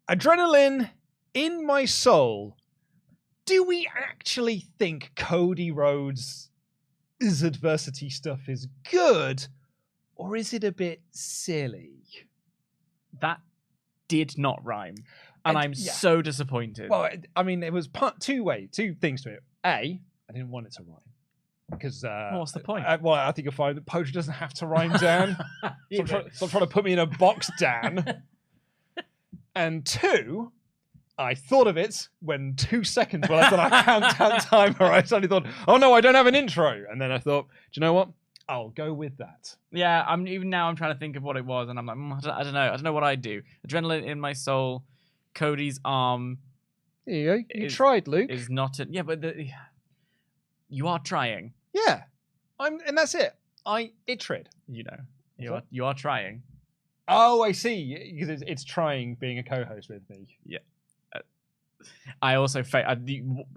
Adrenaline in my soul. Do we actually think Cody Rhodes' adversity stuff is good, or is it a bit silly? That did not rhyme, and I'm so disappointed. Well, I mean, it was two things to it. A, I didn't want it to rhyme. Because what's the point? I think you'll find that poetry doesn't have to rhyme, Dan. Stop trying to put me in a box, Dan. And two, I thought of it when 2 seconds were left on our countdown timer. I suddenly thought, oh no, I don't have an intro. And then I thought, do you know what? I'll go with that. Yeah, even now I'm trying to think of what it was, and I'm like, I don't know. I don't know what I'd do. Adrenaline in my soul. Cody's arm. There you go. You tried, Luke. Is not a, yeah, but you are trying. Yeah, and that's it. It tried. You know, you are trying. Oh, I see. Because it's trying being a co-host with me. Yeah. I also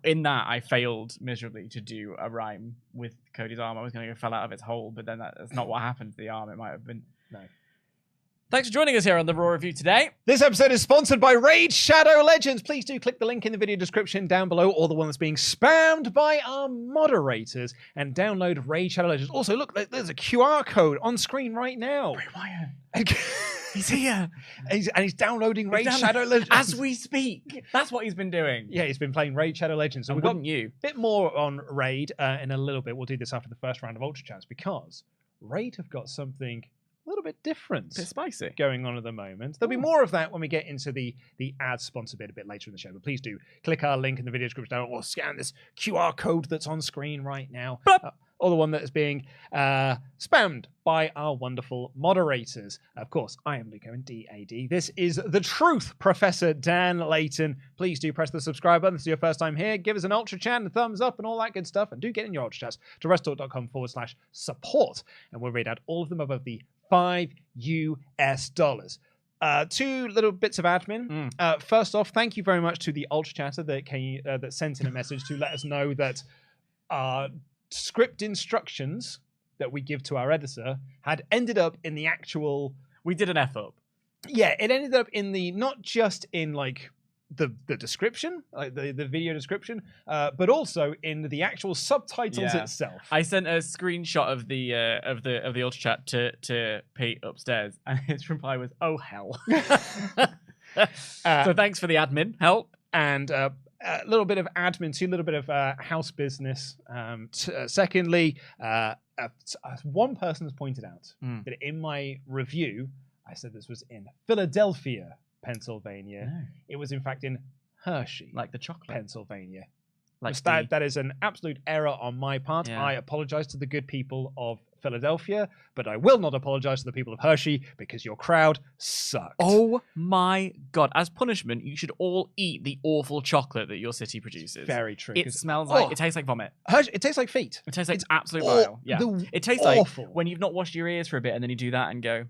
in that I failed miserably to do a rhyme with Cody's arm. I was going to go fell out of its hole, but then that's not what happened to the arm. It might have been. No. Thanks for joining us here on the Raw Review today. This episode is sponsored by Raid Shadow Legends. Please do click the link in the video description down below, or the one that's being spammed by our moderators, and download Raid Shadow Legends. Also, look, there's a QR code on screen right now. He's here. And he's downloading Raid Shadow Legends. As we speak. That's what he's been doing. Yeah, he's been playing Raid Shadow Legends. So we've got a bit more on Raid in a little bit. We'll do this after the first round of UltraChats, because Raid have got something a little bit different. A bit spicy. Going on at the moment. There'll be more of that when we get into the ad sponsor bit a bit later in the show. But please do click our link in the video description or scan this QR code that's on screen right now. Or the one that is being spammed by our wonderful moderators. Of course, I am Luke Owen, DAD. This is The Truth, Professor Dan Layton. Please do press the subscribe button if it's your first time here. Give us an Ultra Chat and a thumbs up and all that good stuff. And do get in your Ultra Chats to WrestleTalk.com/support. And we'll read out all of them above the $5 US. Two little bits of admin. First off, thank you very much to the Ultra Chatter that sent in a message to let us know that script instructions that we give to our editor had ended up in the actual... We did an F up. Yeah, it ended up in the... Not just in, like, the description, like the video description, but also in the actual subtitles itself. I sent a screenshot of the Ultra Chat to Pete upstairs, and his reply was, "Oh hell." So thanks for the admin help. And a little bit of admin, too, a little bit of house business. Secondly, one person has pointed out that in my review, I said this was in Philadelphia, Pennsylvania. No. It was in fact in Hershey, like the chocolate, Pennsylvania. Like that is an absolute error on my part. Yeah. I apologize to the good people of Philadelphia, but I will not apologize to the people of Hershey because your crowd sucked. Oh my god! As punishment, you should all eat the awful chocolate that your city produces. Very true. It smells like it tastes like vomit. Hershey, it tastes like feet. It tastes like absolute vile. Yeah, it tastes awful. like when you've not washed your ears for a bit and then you do that and go.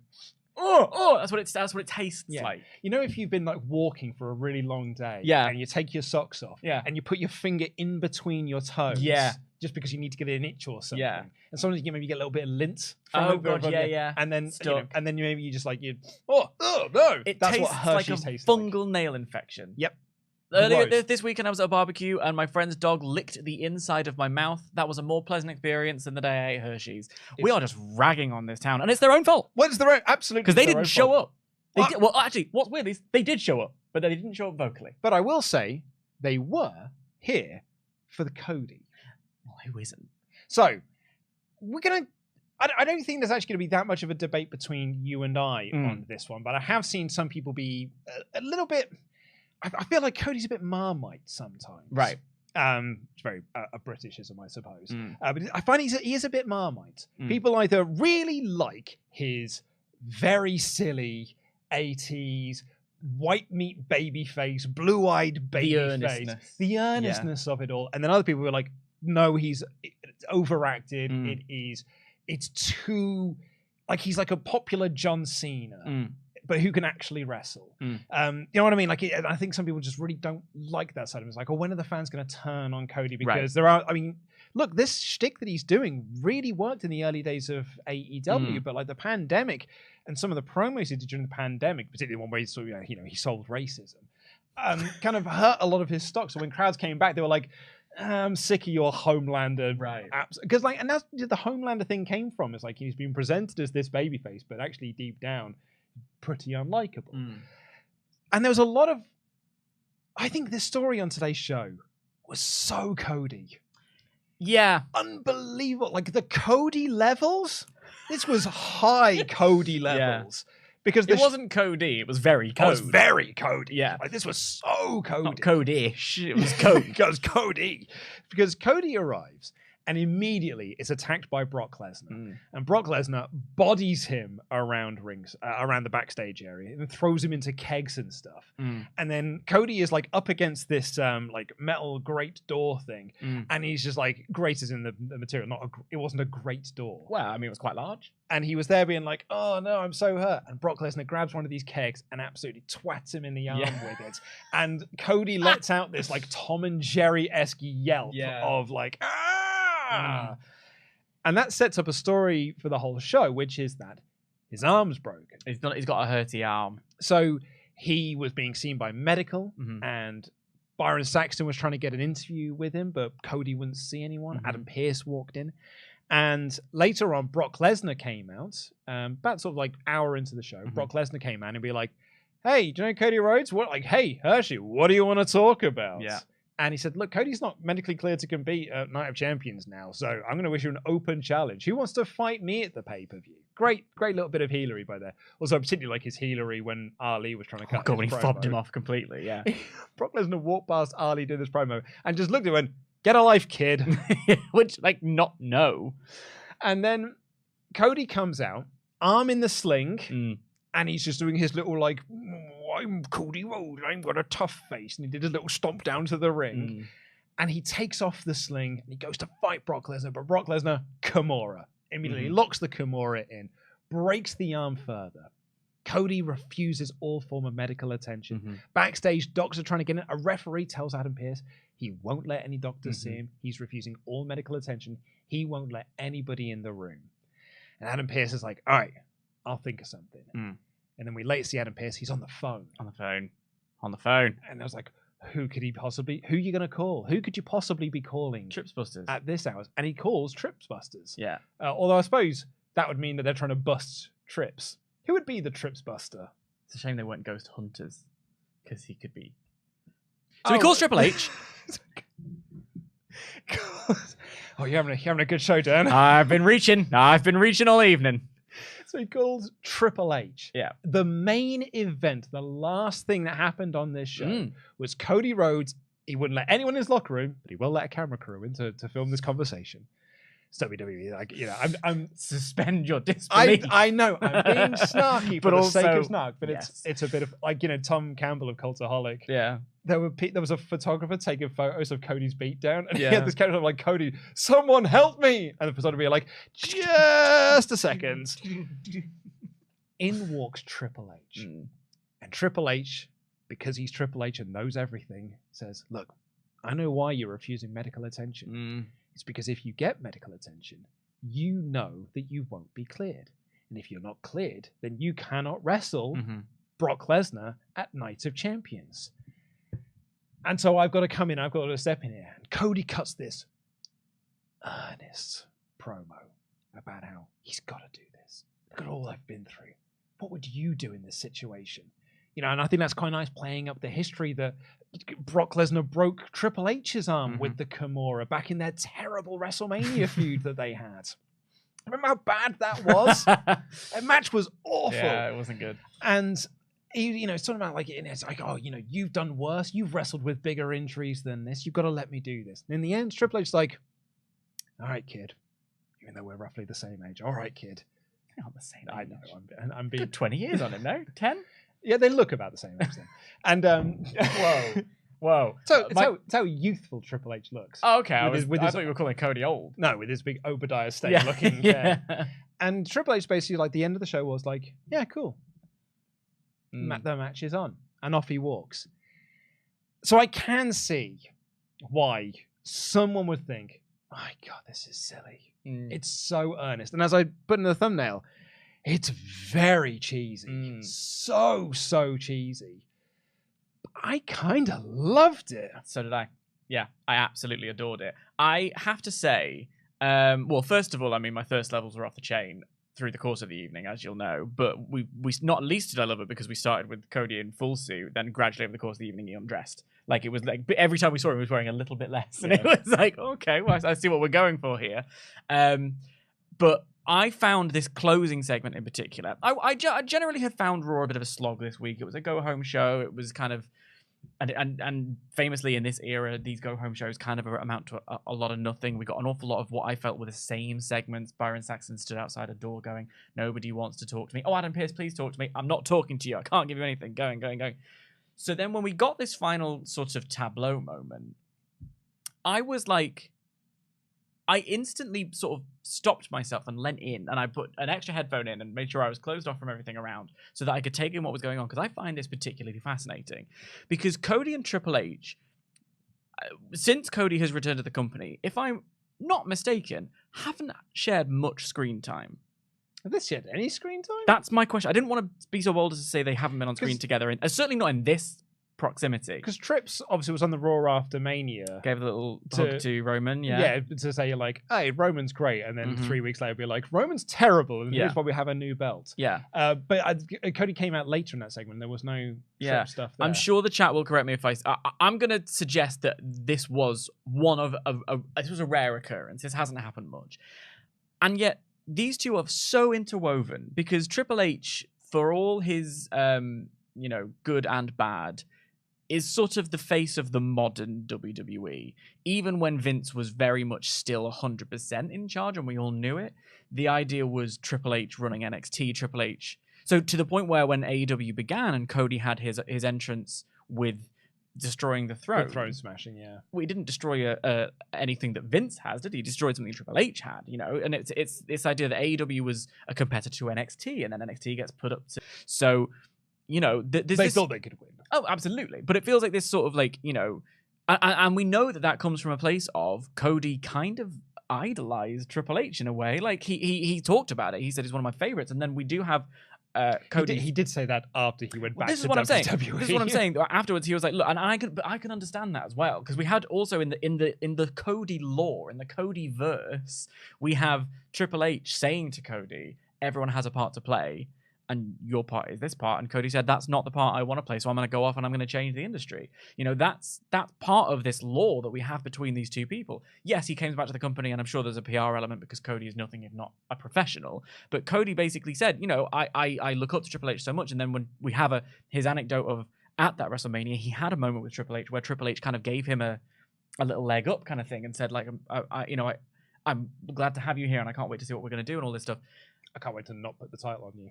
Oh, that's what it tastes like. You know, if you've been like walking for a really long day, and you take your socks off, and you put your finger in between your toes, just because you need to get an itch or something, and sometimes you maybe get a little bit of lint. From it, and then and then maybe you just like no, it that's tastes what Hershey like a tastes fungal nail infection. Yep. Earlier this weekend, I was at a barbecue and my friend's dog licked the inside of my mouth. That was a more pleasant experience than the day I ate Hershey's. We are just ragging on this town, and it's their own fault. Well, it's their own, absolutely. Because they didn't show up. Well, actually, what's weird is they did show up, but they didn't show up vocally. But I will say they were here for the Cody. Well, who isn't? So we're gonna. I don't think there's actually going to be that much of a debate between you and I on this one, but I have seen some people be a little bit. I feel like Cody's a bit Marmite sometimes. Right. It's very a Britishism, I suppose. But I find he is a bit Marmite. People either really like his very silly 80s white meat baby face, blue-eyed baby face, the earnestness of it all, and then other people were like, no, it's overacted. It's too like he's like a popular John Cena. But who can actually wrestle? You know what I mean? Like, I think some people just really don't like that side of it. It's like, oh, when are the fans going to turn on Cody? Because there are, I mean, look, this shtick that he's doing really worked in the early days of AEW, but like the pandemic and some of the promos he did during the pandemic, particularly one where he sort of, he sold racism, kind of hurt a lot of his stock. So when crowds came back, they were like, I'm sick of your Homelander. Right. Because and that's where the Homelander thing came from. It's like he's been presented as this babyface, but actually deep down, pretty unlikable. And there was a lot of, I think this story on today's show was so Cody. Yeah. Unbelievable. Like the Cody levels, this was high Cody levels. Because it wasn't Cody, it was very Cody. It was very Cody. Yeah. Like, this was so Cody. Not Cody-ish, it was Cody. It was Cody. Because Cody arrives and immediately is attacked by Brock Lesnar. And Brock Lesnar bodies him around around the backstage area and throws him into kegs and stuff. And then Cody is like up against this like metal great door thing. And he's just like, great as in the material. It wasn't a great door. Well, I mean, it was quite large. And he was there being like, oh no, I'm so hurt. And Brock Lesnar grabs one of these kegs and absolutely twats him in the arm with it. And Cody lets out this like Tom and Jerry-esque yelp of like, and that sets up a story for the whole show, which is that his arm's broken. He's got a hurty arm. So he was being seen by medical, and Byron Saxton was trying to get an interview with him, but Cody wouldn't see anyone. Adam Pearce walked in. And later on, Brock Lesnar came out, about sort of like hour into the show. Brock Lesnar came out and be like, hey, do you know Cody Rhodes? What? Like, hey, Hershey, what do you want to talk about? Yeah. And he said, look, Cody's not medically cleared to compete at Night of Champions now, so I'm going to wish you an open challenge. Who wants to fight me at the pay-per-view? Great little bit of heelery by there. Also, particularly like his heelery when Ali was trying to cut his when he promo. fobbed him off completely, yeah. Brock Lesnar walked past Ali doing this promo and just looked at him and went, get a life, kid. Which, like, not no. And then Cody comes out, arm in the sling, and he's just doing his little like, I'm Cody Rhodes, I've got a tough face. And he did a little stomp down to the ring. And he takes off the sling and he goes to fight Brock Lesnar. But Brock Lesnar, Kimura. Immediately locks the Kimura in, breaks the arm further. Cody refuses all form of medical attention. Backstage, docs are trying to get in. A referee tells Adam Pearce he won't let any doctors see him. He's refusing all medical attention. He won't let anybody in the room. And Adam Pearce is like, all right, I'll think of something. And then we later see Adam Pearce. He's on the phone. On the phone. And I was like, who are you going to call? Who could you possibly be calling? Tripsbusters. At this hour. And he calls Tripsbusters. Yeah. Although I suppose that would mean that they're trying to bust Trips. Who would be the Trips Buster? It's a shame they weren't Ghost Hunters. Because he could be... So he calls Triple H. Oh, you're having a good show, Dan. I've been reaching all evening. So he calls Triple H. Yeah. The main event, the last thing that happened on this show was Cody Rhodes. He wouldn't let anyone in his locker room, but he will let a camera crew in to film this conversation. It's WWE, like, I'm suspend your disbelief. I know I'm being snarky for but the also, sake of snark, but yes. it's a bit of like Tom Campbell of Cultaholic. Yeah. There was a photographer taking photos of Cody's beatdown, and he had this character like, Cody, someone help me! And the photographer like, just a second. In walks Triple H. And Triple H, because he's Triple H and knows everything, says, look, I know why you're refusing medical attention. It's because if you get medical attention, you know that you won't be cleared. And if you're not cleared, then you cannot wrestle Brock Lesnar at Night of Champions. And so I've got to come in, I've got to step in here. And Cody cuts this earnest promo about how he's got to do this. Look at all I've been through. What would you do in this situation? And I think that's quite nice, playing up the history that Brock Lesnar broke Triple H's arm with the Kimura back in their terrible WrestleMania feud that they had. Remember how bad that was? That match was awful. Yeah, it wasn't good. And it's talking about like, it's like, oh, you've done worse. You've wrestled with bigger injuries than this. You've got to let me do this. And in the end, Triple H's like, all right, kid. Even though we're roughly the same age. All right, kid. They're not the same age. I know. I'm being 20 years on it, no? 10? Yeah, they look about the same age then. And whoa. So it's how youthful Triple H looks. Oh, okay. I thought you were calling Cody old. No, with his big Obadiah Stane looking hair. And Triple H basically, like, the end of the show was like, yeah, cool. The match is on. And off he walks. So I can see why someone would think, my God, this is silly. It's so earnest. And as I put in the thumbnail, it's very cheesy. So cheesy. I kind of loved it. So did I. Yeah, I absolutely adored it. I have to say, well, first of all, I mean, my thirst levels were off the chain through the course of the evening, as you'll know. But we not least did I love it because we started with Cody in full suit, then gradually over the course of the evening he undressed. Like, it was like every time we saw him, he was wearing a little bit less. And it was like, okay, well, I see what we're going for here. But I found this closing segment in particular. I generally had found Raw a bit of a slog this week. It was a go-home show. It was kind of... And famously in this era, these go-home shows kind of amount to a lot of nothing. We got an awful lot of what I felt were the same segments. Byron Saxton stood outside a door going, nobody wants to talk to me. Oh, Adam Pearce, please talk to me. I'm not talking to you. I can't give you anything. Going. So then when we got this final sort of tableau moment, I was like... I instantly sort of stopped myself and leant in, and I put an extra headphone in and made sure I was closed off from everything around so that I could take in what was going on, because I find this particularly fascinating. Because Cody and Triple H, since Cody has returned to the company, if I'm not mistaken, haven't shared much screen time. Have they shared any screen time? That's my question. I didn't want to be so bold as to say they haven't been on screen together, certainly not in this proximity. Because Trips obviously was on the Raw after Mania. Gave a little hug to Roman, Yeah, to say like, hey, Roman's great, and then 3 weeks later be like, Roman's terrible, and here's why we have a new belt. Yeah. But Cody came out later in that segment. There was no Trips stuff there. I'm sure the chat will correct me if I'm going to suggest that this was this was a rare occurrence. This hasn't happened much. And yet, these two are so interwoven, because Triple H, for all his, good and bad, is sort of the face of the modern WWE. Even when Vince was very much still 100% in charge, and we all knew it, the idea was Triple H running NXT, Triple H. So to the point where when AEW began and Cody had his entrance with destroying the throne. With throne smashing, yeah. Well, he didn't destroy anything that Vince has, did he? He destroyed something Triple H had, And it's this idea that AEW was a competitor to NXT, and then NXT gets put up to... So... they thought they could win. Oh, absolutely. But it feels like this sort of like, and we know that comes from a place of Cody kind of idolized Triple H in a way. Like he talked about it. He said he's one of my favorites. And then we do have Cody. He did say that after he went back to WWE. This is what I'm saying. Afterwards, he was like, look, and I can understand that as well, because we had also in the Cody lore, in the Cody verse, we have Triple H saying to Cody, everyone has a part to play, and your part is this part. And Cody said, that's not the part I want to play, so I'm going to go off and I'm going to change the industry. That's part of this lore that we have between these two people. Yes, he came back to the company, and I'm sure there's a PR element because Cody is nothing if not a professional. But Cody basically said, I look up to Triple H so much. And then when we have his anecdote of, at that WrestleMania, he had a moment with Triple H where Triple H kind of gave him a little leg up kind of thing and said, like, I'm glad to have you here, and I can't wait to see what we're going to do and all this stuff. I can't wait to not put the title on you.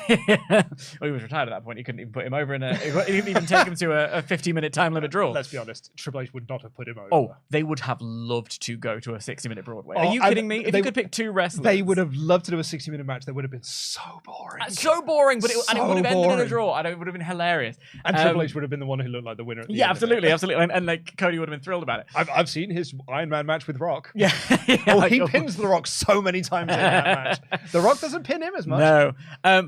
Well, he was retired at that point. You couldn't even put him over he didn't even take him to a 50-minute time limit draw. Let's be honest, Triple H would not have put him over. Oh, they would have loved to go to a 60-minute Broadway. Are you kidding me? If you could pick two wrestlers. They would have loved to do a 60-minute match. That would have been so boring. So boring, but it would have ended in a draw. And it would have been hilarious. And Triple H would have been the one who looked like the winner at the end absolutely. And like Cody would have been thrilled about it. I've seen his Iron Man match with Rock. Yeah. He pins The Rock so many times in that match. The Rock doesn't pin him as much. No.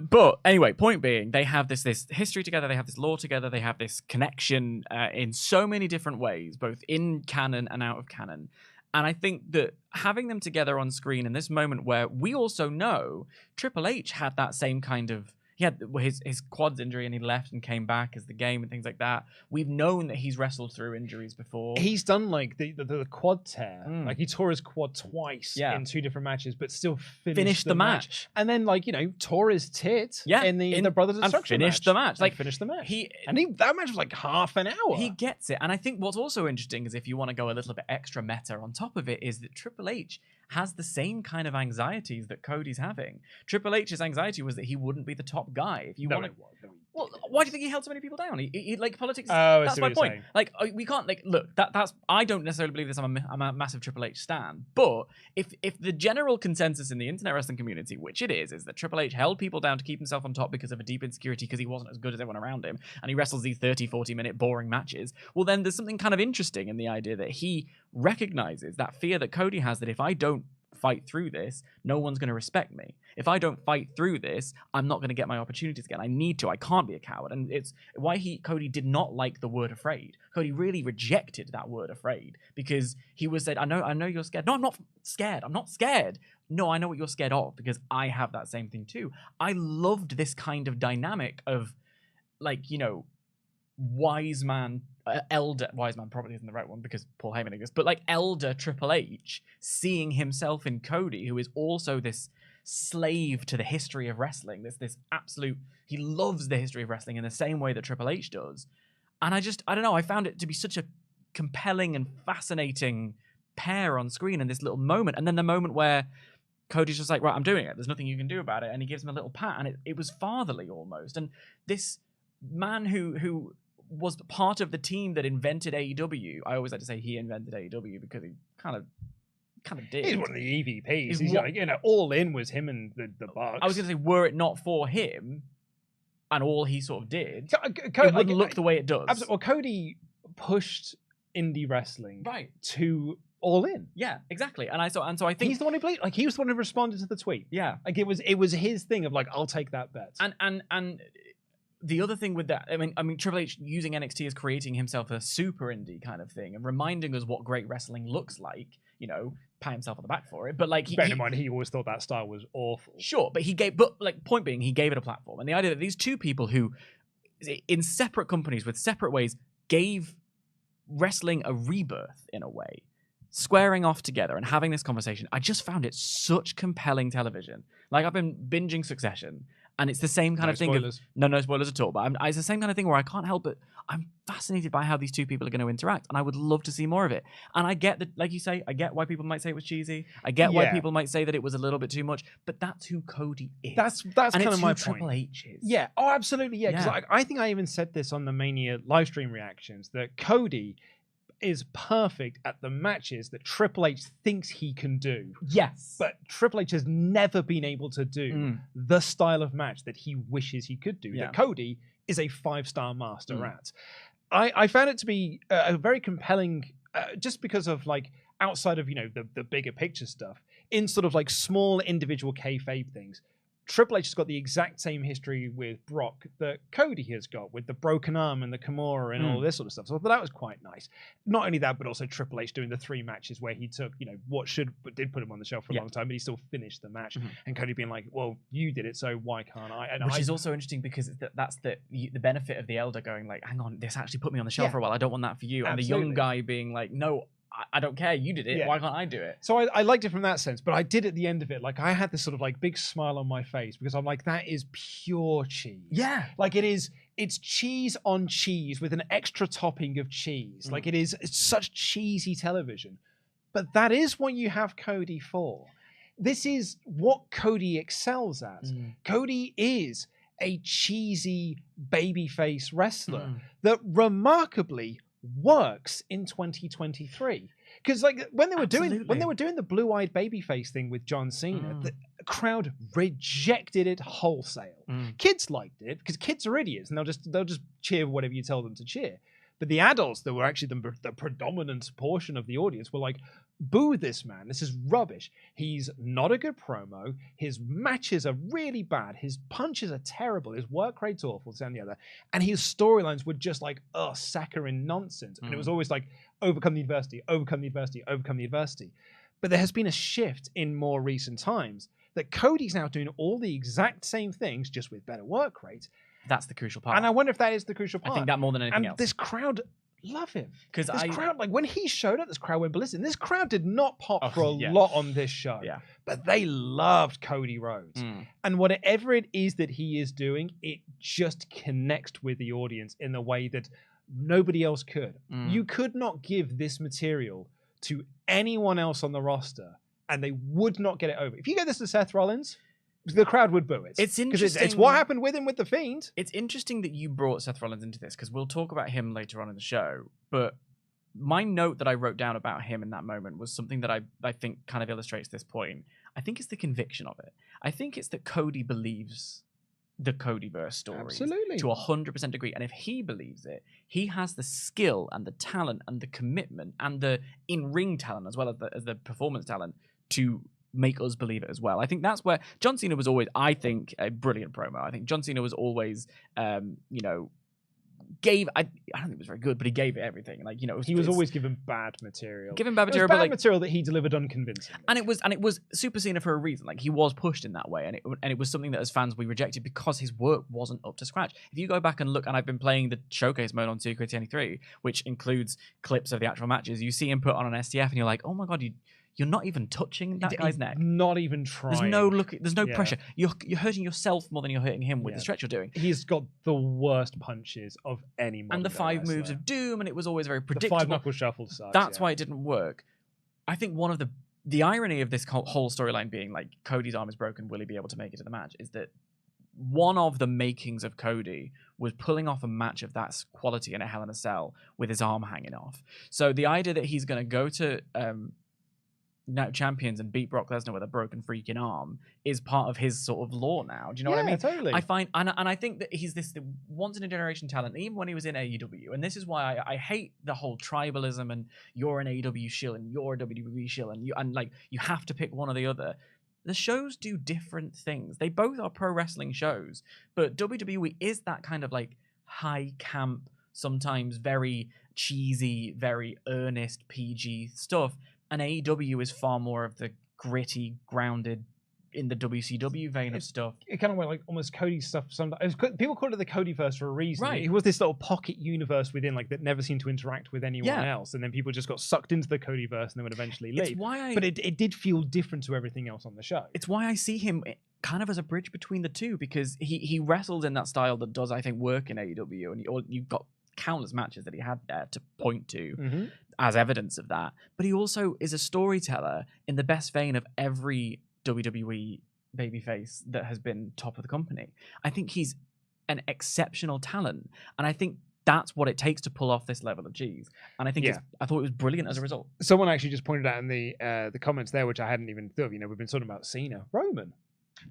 But anyway, point being, they have this history together, they have this lore together, they have this connection in so many different ways, both in canon and out of canon. And I think that having them together on screen in this moment where we also know Triple H had that same kind of... He had his quads injury and he left and came back as the game and things like that. We've known that he's wrestled through injuries before. He's done like the quad tear. Like he tore his quad twice in 2 different matches, but still finished the match. And then tore his tit in the Brothers Destruction match. Finished the match. Finished the match. That match was like half an hour. He gets it. And I think what's also interesting is if you want to go a little bit extra meta on top of it is that Triple H has the same kind of anxieties that Cody's having. Triple H's anxiety was that he wouldn't be the top guy. If you want to, Well, why do you think he held so many people down? He like politics. Oh, that's my point. Like we can't like look. That's I don't necessarily believe this. I'm a massive Triple H stan. But if the general consensus in the internet wrestling community, which it is that Triple H held people down to keep himself on top because of a deep insecurity because he wasn't as good as everyone around him, and he wrestles these 30, 40-minute boring matches. Well, then there's something kind of interesting in the idea that he recognizes that fear that Cody has that if I don't fight through this, no one's going to respect me. If I don't fight through this, I'm not going to get my opportunities again. I need to. I can't be a coward. And it's why Cody did not like the word afraid. Cody really rejected that word afraid because he was said, I know you're scared. No, I'm not scared. I'm not scared. No, I know what you're scared of because I have that same thing too. I loved this kind of dynamic of like, you know, wise man probably isn't the right one because Paul Heyman exists, but like elder Triple H seeing himself in Cody, who is also this slave to the history of wrestling, this absolute, he loves the history of wrestling in the same way that Triple H does. And I don't know, I found it to be such a compelling and fascinating pair on screen in this little moment. And then the moment where Cody's just like, right, I'm doing it. There's nothing you can do about it. And he gives him a little pat and it was fatherly almost. And this man who was part of the team that invented AEW. I always like to say he invented AEW because he kind of did. He's one of the EVPs. He's like, you know, All In was him and the Bucks. I was going to say, were it not for him and all he sort of did, it wouldn't look the way it does. Absolutely. Well, Cody pushed indie wrestling to All In. Yeah, exactly. And so I think he's the one who played. Like he was the one who responded to the tweet. Yeah, like it was his thing of like, I'll take that bet. And the other thing with that, I mean, Triple H using NXT as creating himself a super indie kind of thing and reminding us what great wrestling looks like, you know, pat himself on the back for it. But like, bear in mind, he always thought that style was awful. Sure, but point being, he gave it a platform. And the idea that these two people who, in separate companies with separate ways, gave wrestling a rebirth in a way, squaring off together and having this conversation, I just found it such compelling television. Like I've been binging Succession. And it's the same kind of thing. No spoilers at all. But it's the same kind of thing where I can't help but I'm fascinated by how these two people are going to interact, and I would love to see more of it. And I get that, like you say, I get why people might say it was cheesy. I get why people might say that it was a little bit too much. But that's who Cody is. That's kind of my point. Triple H is. Yeah. Oh, absolutely. Yeah. Because I think I even said this on the Mania live stream reactions that Cody is perfect at the matches that Triple H thinks he can do. Yes. But Triple H has never been able to do the style of match that he wishes he could do. Yeah. That Cody is a 5-star master at. I found it to be a very compelling, just because of like outside of, you know, the bigger picture stuff, in sort of like small individual kayfabe things. Triple H has got the exact same history with Brock that Cody has got with the broken arm and the Kimura and all this sort of stuff. So that was quite nice. Not only that, but also Triple H doing the 3 matches where he took, you know, did put him on the shelf for a long time, but he still finished the match. And Cody being like, well, you did it, so why can't I? And Which is also interesting because that's the benefit of the elder going like, hang on, this actually put me on the shelf for a while. I don't want that for you. And the young guy being like, no, I don't care. You did it. Why can't I do it? So I liked it from that sense, but I did at the end of it. Like I had this sort of like big smile on my face because I'm like, that is pure cheese. Yeah. Like it's cheese on cheese with an extra topping of cheese. Like it's such cheesy television. But that is what you have Cody for. This is what Cody excels at. Cody is a cheesy babyface wrestler that remarkably works in 2023, because like when they were doing the blue-eyed babyface thing with John Cena, the crowd rejected it wholesale. Kids liked it because kids are idiots and they'll just cheer whatever you tell them to cheer. But the adults that were actually the predominant portion of the audience were like, boo this man. This is rubbish. He's not a good promo. His matches are really bad. His punches are terrible. His work rate's awful, this and the other. And his storylines were just like, saccharine nonsense. And it was always like, overcome the adversity, overcome the adversity, overcome the adversity. But there has been a shift in more recent times that Cody's now doing all the exact same things, just with better work rate. That's the crucial part. And I wonder if that is the crucial part. I think that more than anything else. And this crowd love him. Because this crowd, like when he showed up, this crowd went ballistic. This crowd did not pop for a lot on this show. Yeah. But they loved Cody Rhodes. And whatever it is that he is doing, it just connects with the audience in a way that nobody else could. You could not give this material to anyone else on the roster and they would not get it over. If you get this to Seth Rollins, the crowd would boo it. It's because interesting. it's what happened with him with the Fiend. It's interesting that you brought Seth Rollins into this because we'll talk about him later on in the show. But my note that I wrote down about him in that moment was something that I think kind of illustrates this point. I think it's the conviction of it. I think it's that Cody believes the Codyverse story Absolutely. to 100% degree. And if he believes it, he has the skill and the talent and the commitment and the in-ring talent as well as the performance talent to make us believe it as well. I think that's where John Cena was always, I think, a brilliant promo. I think John Cena was always, gave, I don't think it was very good, but he gave it everything. Like, he was always given bad material. But material that he delivered unconvincingly. And it was Super Cena for a reason. Like, he was pushed in that way, and it was something that as fans we rejected because his work wasn't up to scratch. If you go back and look, and I've been playing the showcase mode on Secret 23, which includes clips of the actual matches, you see him put on an STF, and you're like, oh my god, you're not even touching that guy's neck. Not even trying. There's no pressure. You're hurting yourself more than you're hurting him with the stretch you're doing. He's got the worst punches of any modern and the 5 moves of doom, and it was always very predictable. The 5 knuckle shuffle sucks. That's why it didn't work. I think one of the irony of this whole storyline being like Cody's arm is broken, will he be able to make it to the match, is that one of the makings of Cody was pulling off a match of that quality in a Hell in a Cell with his arm hanging off. So the idea that he's going to go to Night of Champions and beat Brock Lesnar with a broken freaking arm is part of his sort of lore now. Do you know what I mean? Totally. I find, and I think that he's this once in a generation talent, even when he was in AEW. And this is why I hate the whole tribalism and you're an AEW shill and you're a WWE shill and you have to pick one or the other. The shows do different things. They both are pro wrestling shows, but WWE is that kind of like high camp, sometimes very cheesy, very earnest PG stuff. And AEW is far more of the gritty, grounded, in the WCW vein of stuff. It kind of went like almost Cody stuff. Sometimes people call it the Codyverse for a reason. Right. It was this little pocket universe within, like, that never seemed to interact with anyone else, and then people just got sucked into the Codyverse and then would eventually leave. But it did feel different to everything else on the show. It's why I see him kind of as a bridge between the two, because he wrestled in that style that does, I think, work in AEW, and you've got countless matches that he had there to point to as evidence of that. But he also is a storyteller in the best vein of every WWE babyface that has been top of the company. I think he's an exceptional talent, and I think that's what it takes to pull off this level of cheese. And I think I thought it was brilliant as a result. Someone actually just pointed out in the comments there, which I hadn't even thought of. We've been talking about Cena, Roman.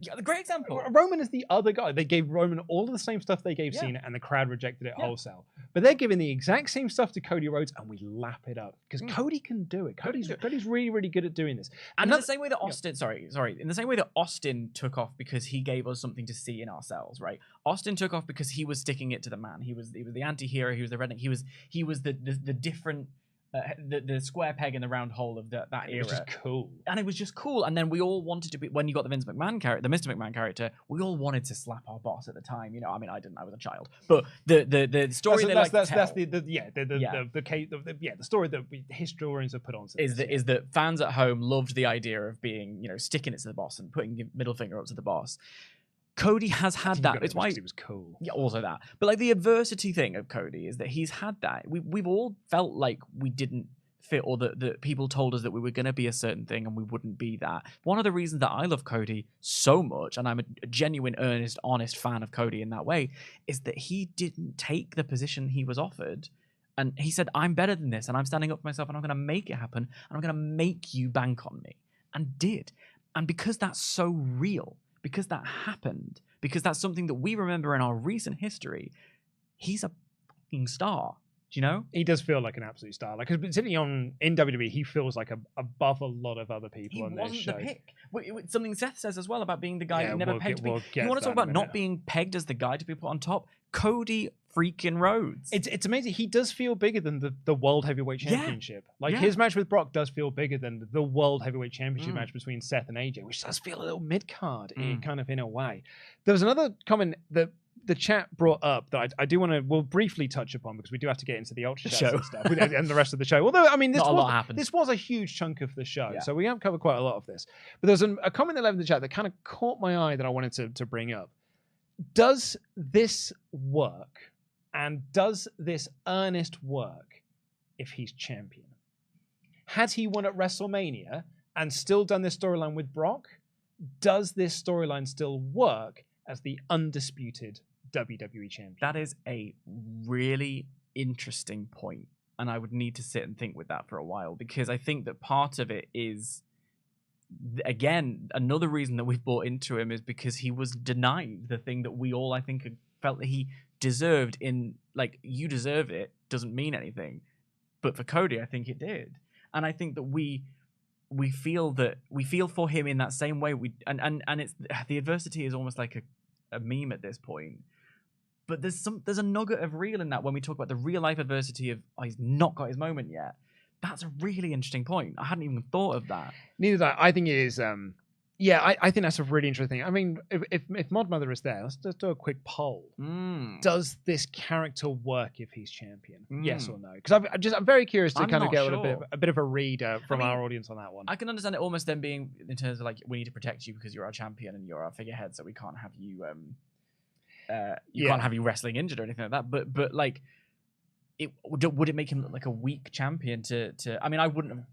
Yeah, the great example. Roman is the other guy. They gave Roman all of the same stuff they gave Cena, and the crowd rejected it wholesale. But they're giving the exact same stuff to Cody Rhodes, and we lap it up because Cody can do it. Cody's really, really good at doing this. And in the same way that Austin, in the same way that Austin took off because he gave us something to see in ourselves, right? Austin took off because he was sticking it to the man. He was the anti-hero. He was the redneck. He was the different. The square peg in the round hole of that era. It was just cool. And it was just cool. And then we all wanted to be, when you got the Vince McMahon character, the Mr. McMahon character, we all wanted to slap our boss at the time. I mean, I didn't, I was a child. But the story the story that historians have put on is that fans at home loved the idea of being, sticking it to the boss and putting your middle finger up to the boss. Cody has had that. It's why he was cool. Yeah, also that. But like the adversity thing of Cody is that he's had that. We've all felt like we didn't fit, or that people told us that we were going to be a certain thing and we wouldn't be that. One of the reasons that I love Cody so much, and I'm a genuine, earnest, honest fan of Cody in that way, is that he didn't take the position he was offered. And he said, I'm better than this, and I'm standing up for myself, and I'm going to make it happen, and I'm going to make you bank on me. And did. And because that's so real, because that happened, because that's something that we remember in our recent history, he's a fucking star. Do you know? He does feel like an absolute star. Like, particularly in WWE, he feels like above a lot of other people on their show. He wasn't the pick. Something Seth says as well about being the guy who never pegged to be. You want to talk about not being pegged as the guy to be put on top? Cody freaking Rhodes. It's amazing. He does feel bigger than the World Heavyweight Championship. His match with Brock does feel bigger than the World Heavyweight Championship match between Seth and AJ, which does feel a little mid-card, kind of in a way. There was another comment that the chat brought up that we'll briefly touch upon, because we do have to get into the UltraChats and stuff and the rest of the show. Although, I mean, this was a huge chunk of the show, so we have covered quite a lot of this. But there's a comment that left in the chat that kind of caught my eye that I wanted to bring up. Does this work, and does this earnest work if he's champion? Had he won at WrestleMania and still done this storyline with Brock, does this storyline still work as the undisputed WWE champion? That is a really interesting point, and I would need to sit and think with that for a while, because I think that part of it is, again, another reason that we've bought into him is because he was denied the thing that we all, I think, felt that he deserved. In like, you deserve it doesn't mean anything, but for Cody, I think it did, and I think that we feel for him in that same way. And it's, the adversity is almost like a meme at this point. But there's a nugget of real in that when we talk about the real life adversity of, oh, he's not got his moment yet. That's a really interesting point. I hadn't even thought of that. Neither did I. I think it is. I think that's a really interesting thing. I mean, if Mod Mother is there, let's just do a quick poll. Does this character work if he's champion? Yes or no? Because I'm very curious to kind of get a bit of a read from our audience on that one. I can understand it almost then being in terms of like, we need to protect you because you're our champion and you're our figurehead, so we can't have you. Can't have you wrestling injured or anything like that. But like, would it make him look like a weak champion? To I mean, I wouldn't have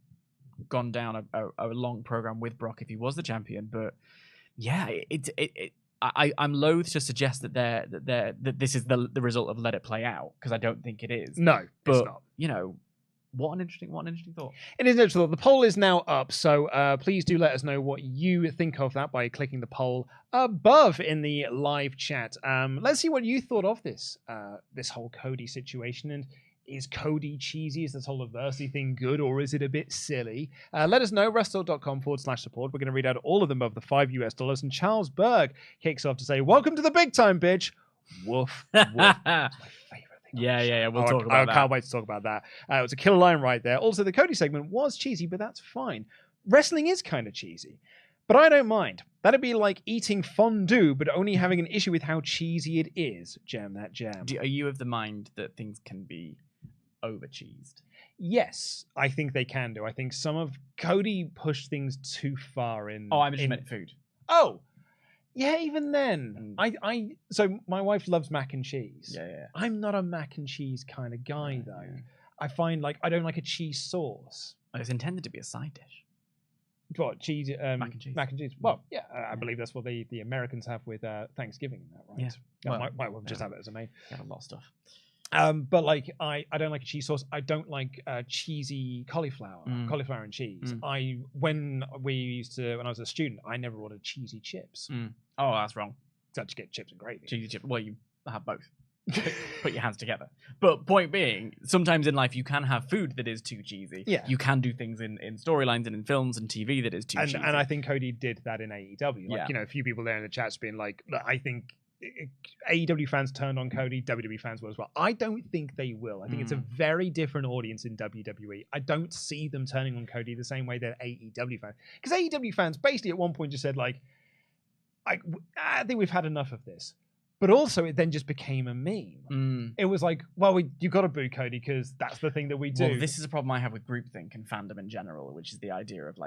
gone down a long program with Brock if he was the champion. But yeah, I'm loath to suggest that this is the result of let it play out, because I don't think it is. No, but it's not. You know. What an interesting thought. It is interesting. The poll is now up, so please do let us know what you think of that by clicking the poll above in the live chat. Let's see what you thought of this whole Cody situation, and is Cody cheesy? Is this whole adversity thing good, or is it a bit silly? Let us know, WrestleTalk.com/support. We're going to read out all of them above the $5, and Charles Berg kicks off to say, "Welcome to the big time, bitch." Woof, woof. That's my favorite. Yeah. We'll talk about that. I can't wait to talk about that. It was a killer line right there. Also, the Cody segment was cheesy, but that's fine. Wrestling is kind of cheesy, but I don't mind. That'd be like eating fondue, but only having an issue with how cheesy it is. Jam that jam. Are you of the mind that things can be over-cheesed? Yes, I think they can do. I think some of Cody pushed things too far in. Oh, I just meant food. Oh. Yeah, even then, so my wife loves mac and cheese. Yeah. I'm not a mac and cheese kind of guy, though. Yeah. I find I don't like a cheese sauce. It's intended to be a side dish. What, cheese? Mac and cheese. Mac and cheese. Well, yeah, I believe that's what the Americans have with Thanksgiving and that, right? Yeah. Well, might just have it as a main. They have a lot of stuff. But I don't like a cheese sauce. I don't like cheesy cauliflower and cheese. When I was a student, I never ordered cheesy chips. Oh, that's wrong. So I just get chips and gravy. Cheesy chips. Well, you have both. Put your hands together. But point being, sometimes in life you can have food that is too cheesy. Yeah. You can do things in storylines and in films and TV that is too cheesy. And I think Cody did that in AEW. A few people there in the chat's been like, look, I think AEW fans turned on Cody, WWE fans will as well. I don't think they will. I think it's a very different audience in WWE. I don't see them turning on Cody the same way that AEW fans. Because AEW fans basically at one point just said I think we've had enough of this. But also, it then just became a meme. It was like, well, you got to boo Cody because that's the thing that we do. Well, this is a problem I have with groupthink and fandom in general, which is the idea of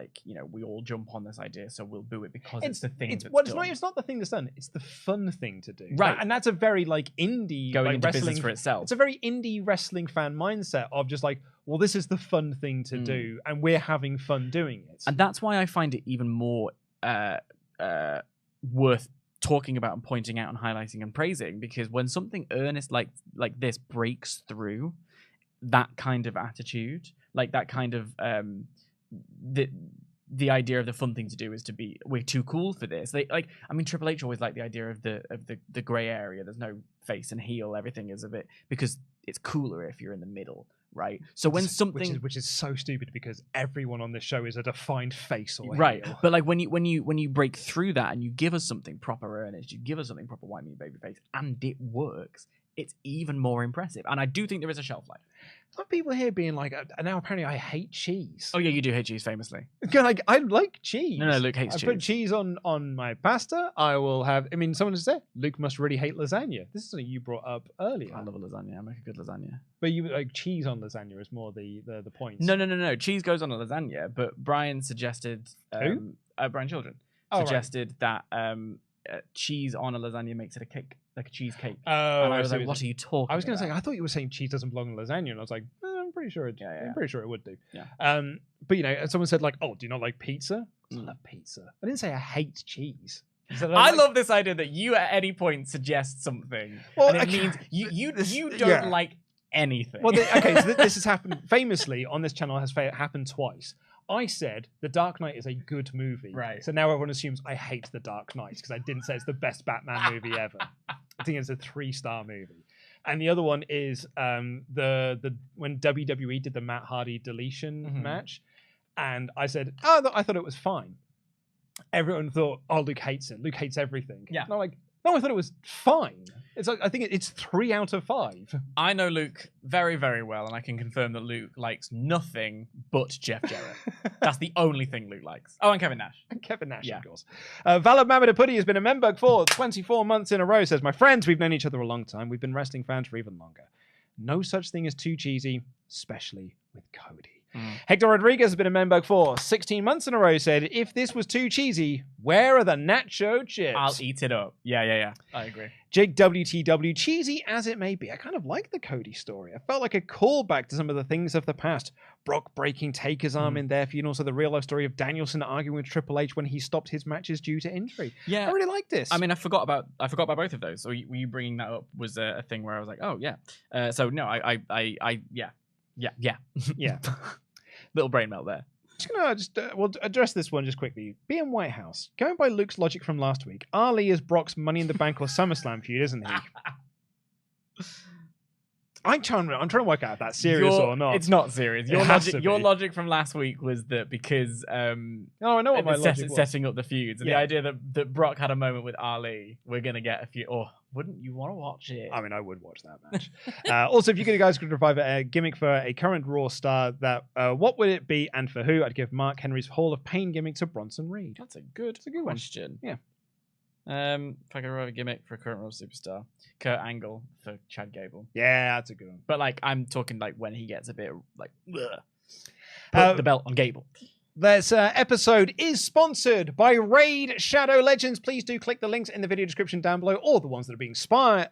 we all jump on this idea, so we'll boo it because it's the thing that's done. It's not the thing that's done. It's the fun thing to do. Right. And that's a very indie going into wrestling business for itself. It's a very indie wrestling fan mindset of just well, this is the fun thing to do, and we're having fun doing it. And that's why I find it even more worth talking about and pointing out and highlighting and praising, because when something earnest like this breaks through that kind of attitude, that kind of the idea of the fun thing to do is to be, we're too cool for this. Triple H always liked the idea of the gray area. There's no face and heel. Everything is a bit, because it's cooler if you're in the middle. Right. So when something, which is so stupid because everyone on this show is a defined face or right. heel. But when you break through that and you give us something proper earnest, you give us something proper white meat baby face, and it works, it's even more impressive. And I do think there is a shelf life. Some people here being now apparently I hate cheese. Oh yeah, you do hate cheese famously. I like cheese. No, Luke hates cheese. I put cheese on my pasta. I will have. Someone just said Luke must really hate lasagna. This is something you brought up earlier. I love a lasagna. I make a good lasagna. But you cheese on lasagna is more the point. No. Cheese goes on a lasagna. But Brian suggested. Who? Brian Children suggested that cheese on a lasagna makes it a cake, like a cheesecake. Oh, and I was like, what are you talking about? I was going to say, I thought you were saying cheese doesn't belong in lasagna, and I was like, I'm pretty sure it would do. Yeah. But someone said oh, do you not like pizza? love pizza. I didn't say I hate cheese. I love this idea that you at any point suggest something, and it means you don't like anything. Well, okay, so this has happened famously on this channel. Has happened twice. I said The Dark Knight is a good movie. Right. So now everyone assumes I hate The Dark Knight because I didn't say it's the best Batman movie ever. I think it's a 3-star movie. And the other one is when WWE did the Matt Hardy deletion match, and I said, I thought it was fine. Everyone thought, Luke hates it. Luke hates everything. Yeah. And I'm like, no, I thought it was fine. It's like, I think it's 3 out of 5. I know Luke very, very well, and I can confirm that Luke likes nothing but Jeff Jarrett. That's the only thing Luke likes. Oh, and Kevin Nash. And Kevin Nash, of course. Valid Mammoth Putty has been a member for 24 months in a row. Says, my friends, we've known each other a long time. We've been wrestling fans for even longer. No such thing as too cheesy, especially with Cody. Hector Rodriguez has been a member for 16 months in a row. Said, if this was too cheesy, where are the nacho chips? I'll eat it up. Yeah. I agree. Jake WTW, cheesy as it may be, I kind of like the Cody story. I felt like a callback to some of the things of the past. Brock breaking Taker's arm in their feud, and also the real life story of Danielson arguing with Triple H when he stopped his matches due to injury. Yeah, I really like this. I mean, I forgot about both of those. So were you bringing that up? Was a thing where I was like, oh yeah. So no, yeah. Little brain melt there. We'll address this one just quickly. Being White House, going by Luke's logic from last week, Ali is Brock's Money in the Bank or SummerSlam feud, isn't he? I'm trying to work out if that's serious or not. It's not serious. Your logic from last week was that because I know what my logic was. Setting up the feuds, and the idea that Brock had a moment with Ali, we're gonna get a few. Or wouldn't you want to watch it? I mean, I would watch that match. Also, if you guys could provide a gimmick for a current Raw star, that what would it be and for who? I'd give Mark Henry's Hall of Pain gimmick to Bronson Reed. That's a good question. One. Yeah. If I could have a gimmick for a current Raw superstar, Kurt Angle for Chad Gable. Yeah, that's a good one. But like, I'm talking like when he gets a bit like, put the belt on Gable. This episode is sponsored by Raid Shadow Legends. Please do click the links in the video description down below, or the ones that are being spammed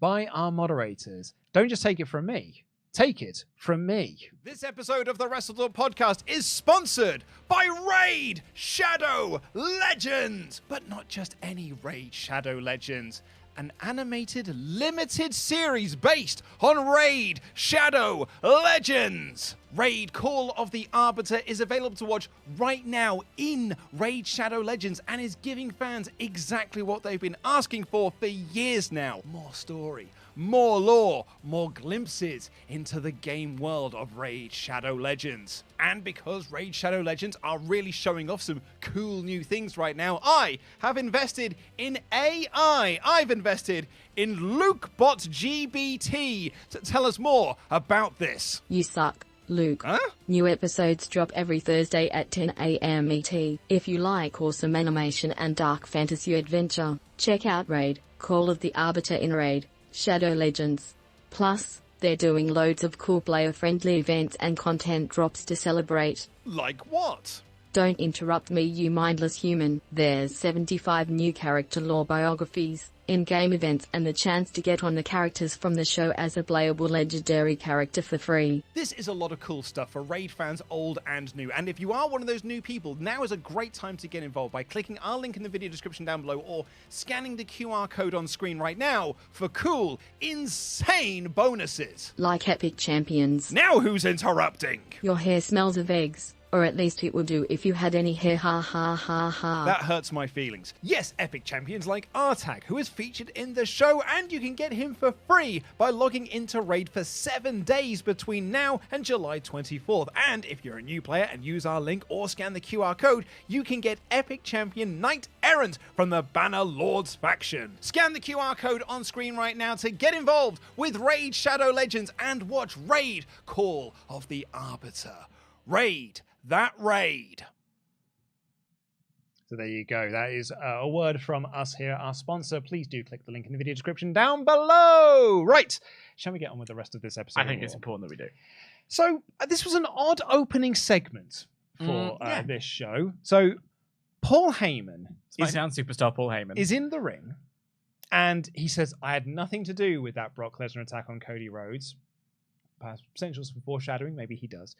by our moderators. Don't just take it from me. Take it from me. This episode of the WrestleTalk Podcast is sponsored by Raid Shadow Legends. But not just any Raid Shadow Legends. An animated limited series based on Raid Shadow Legends. Raid Call of the Arbiter is available to watch right now in Raid Shadow Legends and is giving fans exactly what they've been asking for years now. More story, more lore, more glimpses into the game world of Raid Shadow Legends. And because Raid Shadow Legends are really showing off some cool new things right now, I have invested in AI. I've invested in LukeBot GBT to tell us more about this. You suck, Luke. Huh? New episodes drop every Thursday at 10 a.m. ET. If you like awesome animation and dark fantasy adventure, check out Raid, Call of the Arbiter in Raid Shadow Legends. Plus, they're doing loads of cool player-friendly events and content drops to celebrate. Like what? Don't interrupt me, you mindless human. There's 75 new character lore biographies, in-game events, and the chance to get on the characters from the show as a playable legendary character for free. This is a lot of cool stuff for Raid fans old and new, and if you are one of those new people, now is a great time to get involved by clicking our link in the video description down below or scanning the QR code on screen right now for cool, insane bonuses. Like Epic Champions. Now who's interrupting? Your hair smells of eggs. Or at least it will do if you had any hair, ha ha ha ha. That hurts my feelings. Yes, epic champions like Artag, who is featured in the show, and you can get him for free by logging into Raid for 7 days between now and July 24th. And if you're a new player and use our link or scan the QR code, you can get epic champion Knight Errant from the Banner Lords faction. Scan the QR code on screen right now to get involved with Raid Shadow Legends and watch Raid Call of the Arbiter. Raid that raid. So there you go. That is a word from us here, our sponsor. Please do click the link in the video description down below. Right. Shall we get on with the rest of this episode? I think it's important that we do. So this was an odd opening segment for this show. So Paul Heyman, SmackDown superstar Paul Heyman, is in the ring, and he says, I had nothing to do with that Brock Lesnar attack on Cody Rhodes. Perhaps potential some foreshadowing. Maybe he does.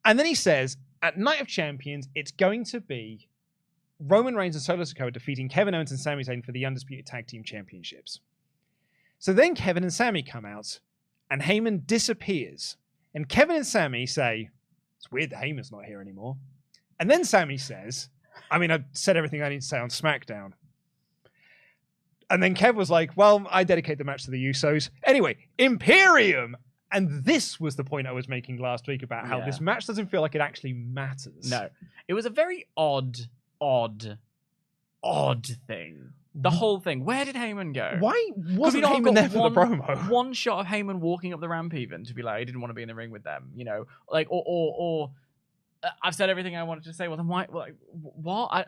And then he says, at Night of Champions, it's going to be Roman Reigns and Solo Sikoa defeating Kevin Owens and Sami Zayn for the Undisputed Tag Team Championships. So then Kevin and Sami come out, and Heyman disappears. And Kevin and Sami say, it's weird that Heyman's not here anymore. And then Sami says, I've said everything I need to say on SmackDown. And then Kev was like, well, I dedicate the match to the Usos. Anyway, Imperium! And this was the point I was making last week about how this match doesn't feel like it actually matters. No. It was a very odd thing. The whole thing. Where did Heyman go? Why wasn't Heyman there for the promo? One shot of Heyman walking up the ramp even to be like, I didn't want to be in the ring with them, like, or I've said everything I wanted to say. Well, then why? Like, what?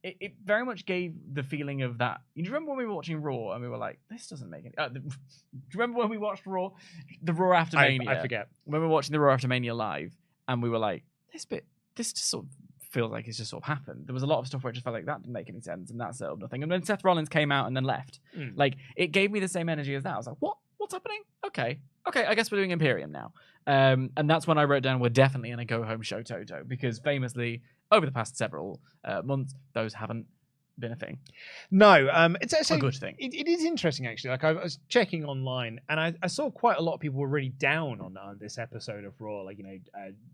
It very much gave the feeling of that. You remember when we were watching Raw and we were like, this doesn't make any. Do you remember when we watched Raw, the Raw after Mania? I forget. When we were watching the Raw after Mania live, and we were like, this just sort of feels like it's just sort of happened. There was a lot of stuff where it just felt like that didn't make any sense, and that settled nothing. And then Seth Rollins came out and then left. Like, it gave me the same energy as that. I was like, what's happening? Okay, I guess we're doing Imperium now. And that's when I wrote down, we're definitely in a go-home show, Toto, because famously, over the past several months, those haven't been a thing. No, it's a good thing. It is interesting, actually. Like, I was checking online, and I saw quite a lot of people were really down on this episode of Raw. Like,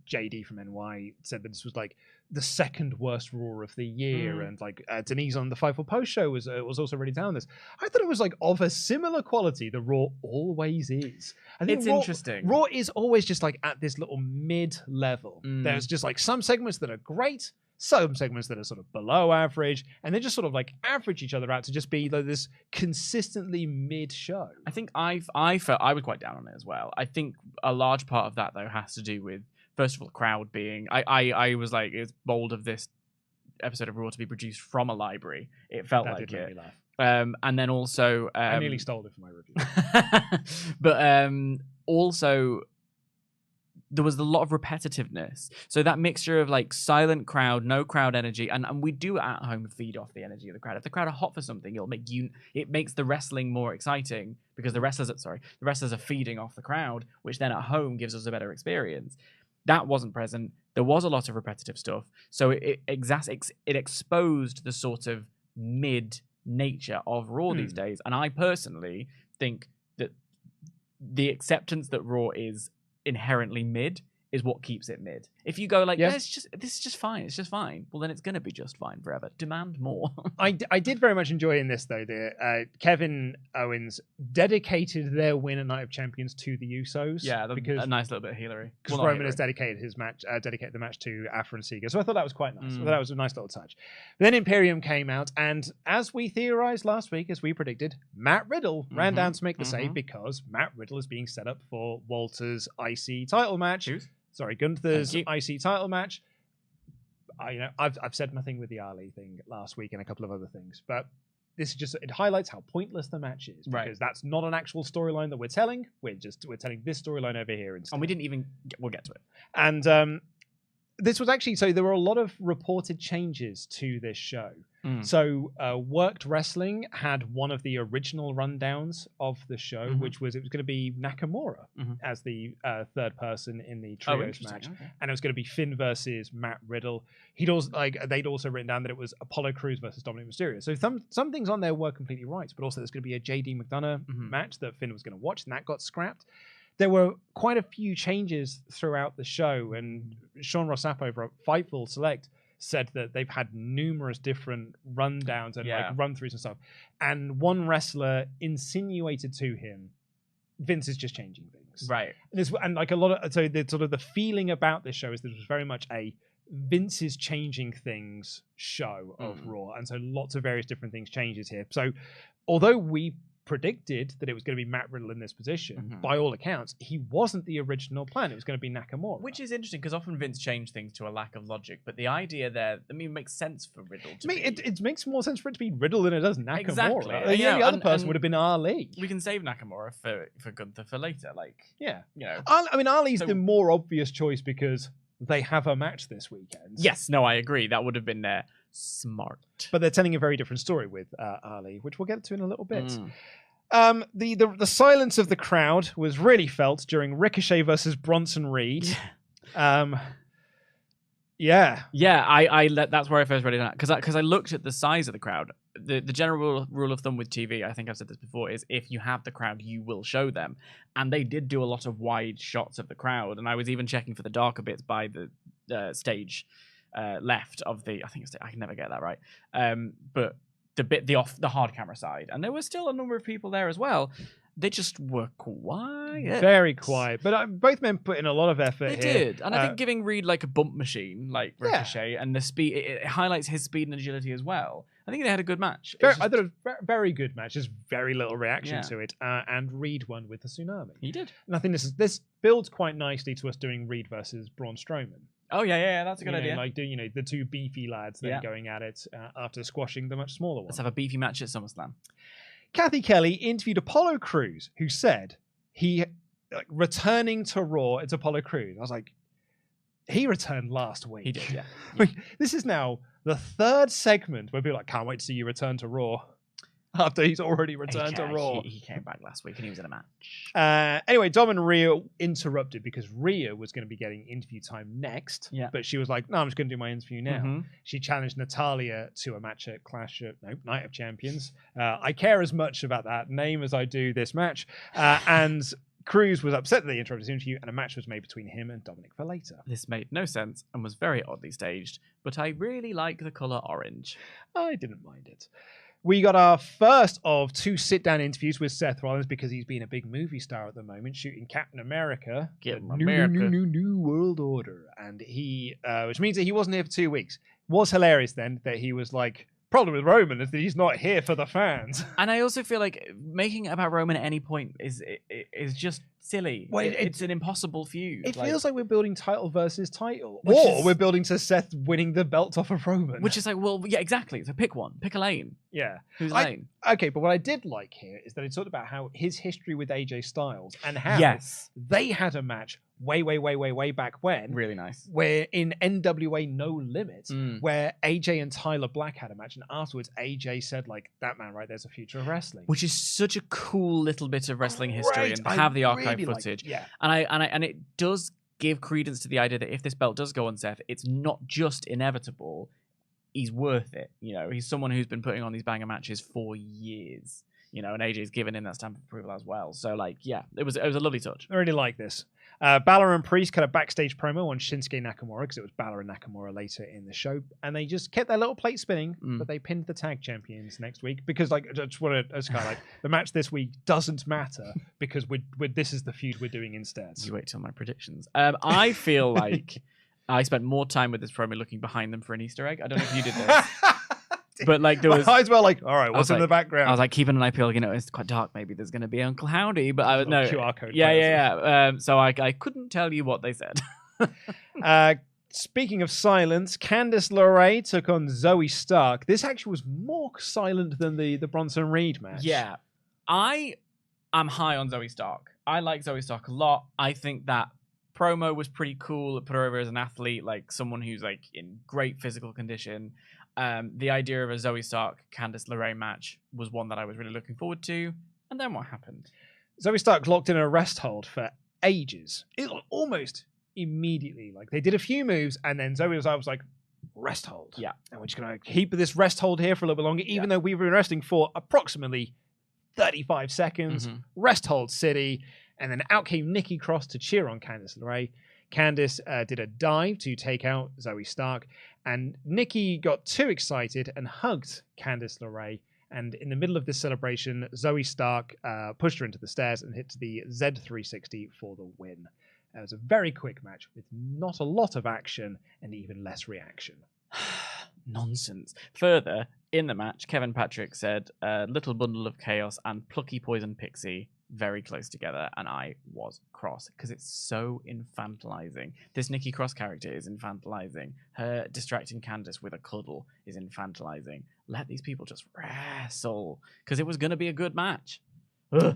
JD from NY said that this was like the second worst Raw of the year, and like Denise on the Fightful Post show was also really down on this. I thought it was like of a similar quality. The Raw always is. I think it's interesting. Raw is always just like at this little mid level. There's just like some segments that are great, some segments that are sort of below average, and they just sort of like average each other out to just be like this consistently mid show. I think I felt I was quite down on it as well. I think a large part of that though has to do with, first of all, the crowd being. I was like, it's bold of this episode of Raw to be produced from a library. It felt that like did make it. me laugh. And then also, I nearly stole it for my review. But also, there was a lot of repetitiveness. So that mixture of like silent crowd, no crowd energy, and we do at home feed off the energy of the crowd. If the crowd are hot for something, it makes the wrestling more exciting because the wrestlers are feeding off the crowd, which then at home gives us a better experience. That wasn't present. There was a lot of repetitive stuff. So it exposed the sort of mid nature of Raw these days. And I personally think that the acceptance that Raw is inherently mid is what keeps it mid. If you go like, this is just fine, it's just fine, well then it's going to be just fine forever. Demand more. I did very much enjoy in this though, Kevin Owens dedicated their win at Night of Champions to the Usos. Yeah, because a nice little bit of heelery. Because Roman has dedicated the match to Afra and Sega. So I thought that was quite nice. I thought that was a nice little touch. But then Imperium came out, and as we theorized last week, as we predicted, Matt Riddle ran down to make the save because Matt Riddle is being set up for Walter's IC title match. Gunther's IC title match. I've said my thing with the Ali thing last week and a couple of other things, but this is just, it highlights how pointless the match is, because that's not an actual storyline that we're telling. We're telling this storyline over here instead. And we didn't even we'll get to it. And this was actually, so there were a lot of reported changes to this show. So Worked Wrestling had one of the original rundowns of the show, which was, it was going to be Nakamura as the third person in the trios match. Okay. And it was going to be Finn versus Matt Riddle. They'd also written down that it was Apollo Crews versus Dominic Mysterio. So some things on there were completely right, but also there's going to be a JD McDonough match that Finn was going to watch, and that got scrapped. There were quite a few changes throughout the show, and Sean Ross Sapp over at Fightful Select said that they've had numerous different rundowns and like run-throughs and stuff. And one wrestler insinuated to him, Vince is just changing things. Right. And like a lot of, so the sort of the feeling about this show is that it was very much a Vince is changing things show of Raw. And so lots of various different things changes here. So although we predicted that it was going to be Matt Riddle in this position, by all accounts, he wasn't the original plan. It was going to be Nakamura. Which is interesting, because often Vince changed things to a lack of logic, but the idea there, I mean, it makes sense for Riddle to be... It makes more sense for it to be Riddle than it does Nakamura. Exactly. The other person would have been Ali. We can save Nakamura for Gunther for later, Ali's the more obvious choice because they have a match this weekend. Yes, no, I agree. That would have been smart. But they're telling a very different story with Ali, which we'll get to in a little bit. The silence of the crowd was really felt during Ricochet versus Bronson Reed. Yeah. Yeah, that's where I first read it out because I looked at the size of the crowd. The general rule of thumb with TV, I think I've said this before, is if you have the crowd, you will show them. And they did do a lot of wide shots of the crowd. And I was even checking for the darker bits by the stage left of the. I think I can never get that right. But the hard camera side, and there was still a number of people there as well. They just were quiet. Very quiet. But both men put in a lot of effort They here. did. And I think giving Reed like a bump machine, like Ricochet, and the speed, it highlights his speed and agility as well. I think they had a good match. I thought it was a very good match. There's very little reaction to it. And Reed won with the tsunami. He did. And I think this builds quite nicely to us doing Reed versus Braun Strowman. Oh, yeah, that's a good idea. Like doing, the two beefy lads then going at it after squashing the much smaller one. Let's have a beefy match at SummerSlam. Kathy Kelly interviewed Apollo Crews, who said returning to Raw, it's Apollo Crews. I was like, he returned last week. He did, yeah. This is now the third segment where people are like, can't wait to see you return to Raw. After he's already returned to Raw. He came back last week and he was in a match. Anyway, Dom and Rhea interrupted because Rhea was going to be getting interview time next. Yeah. But she was like, no, I'm just going to do my interview now. Mm-hmm. She challenged Natalya to a match at Night of Champions. I care as much about that name as I do this match. And Cruz was upset that they interrupted his interview and a match was made between him and Dominic for later. This made no sense and was very oddly staged, but I really like the colour orange. I didn't mind it. We got our first of 2 sit-down interviews with Seth Rollins because he's been a big movie star at the moment, shooting Captain America, New World Order, and he, which means that he wasn't here for 2 weeks. Was hilarious then that he was like, problem with Roman is that he's not here for the fans. And I also feel like making it about Roman at any point is just silly. Well, it's an impossible feud. It feels like we're building title versus title. Or we're building to Seth winning the belt off of Roman. Which is like, well, yeah, exactly. So pick one. Pick a lane. Yeah. Whose lane? Okay, but what I did like here is that it talked about how his history with AJ Styles and how they had a match way back when. Really nice. Where in NWA No Limit, where AJ and Tyler Black had a match, and afterwards AJ said, like, that man right there's a future of wrestling. Which is such a cool little bit of wrestling history and have the archive footage. And it does give credence to the idea that if this belt does go on Seth, it's not just inevitable. He's worth it. He's someone who's been putting on these banger matches for years. And AJ's given him that stamp of approval as well. So, it was a lovely touch. I really like this. Balor and Priest cut a backstage promo on Shinsuke Nakamura because it was Balor and Nakamura later in the show, and they just kept their little plate spinning, but they pinned the tag champions next week because, I just want to kind of the match this week doesn't matter because this is the feud we're doing instead. You wait till my predictions. I feel like I spent more time with this promo looking behind them for an Easter egg. I don't know if you did this. But there was eyes were like, all right, what's in the background? I was like keeping an eye peeled. It's quite dark. Maybe there's going to be Uncle Howdy, but I was no QR code. Yeah. So I couldn't tell you what they said. Speaking of silence, Candice LeRae took on Zoey Stark. This actually was more silent than the Bronson Reed match. Yeah, I am high on Zoey Stark. I like Zoey Stark a lot. I think that promo was pretty cool. It put her over as an athlete, like someone who's in great physical condition. The idea of a Zoey Stark Candice LeRae match was one that I was really looking forward to. And then what happened? Zoey Stark locked in a rest hold for ages. It almost immediately. They did a few moves, and then Zoey was like, rest hold. Yeah. And we're just going to keep this rest hold here for a little bit longer, even though we've been resting for approximately 35 seconds. Rest hold city. And then out came Nikki Cross to cheer on Candice LeRae. Candice did a dive to take out Zoey Stark, and Nikki got too excited and hugged Candice LeRae. And in the middle of this celebration, Zoey Stark pushed her into the stairs and hit the Z360 for the win. It was a very quick match with not a lot of action and even less reaction. Nonsense. Further, in the match, Kevin Patrick said, little bundle of chaos and plucky poison pixie very close together, and I was cross because it's so infantilizing. This Nikki Cross character is infantilizing. Her distracting Candice with a cuddle is infantilizing. Let these people just wrestle because it was going to be a good match. This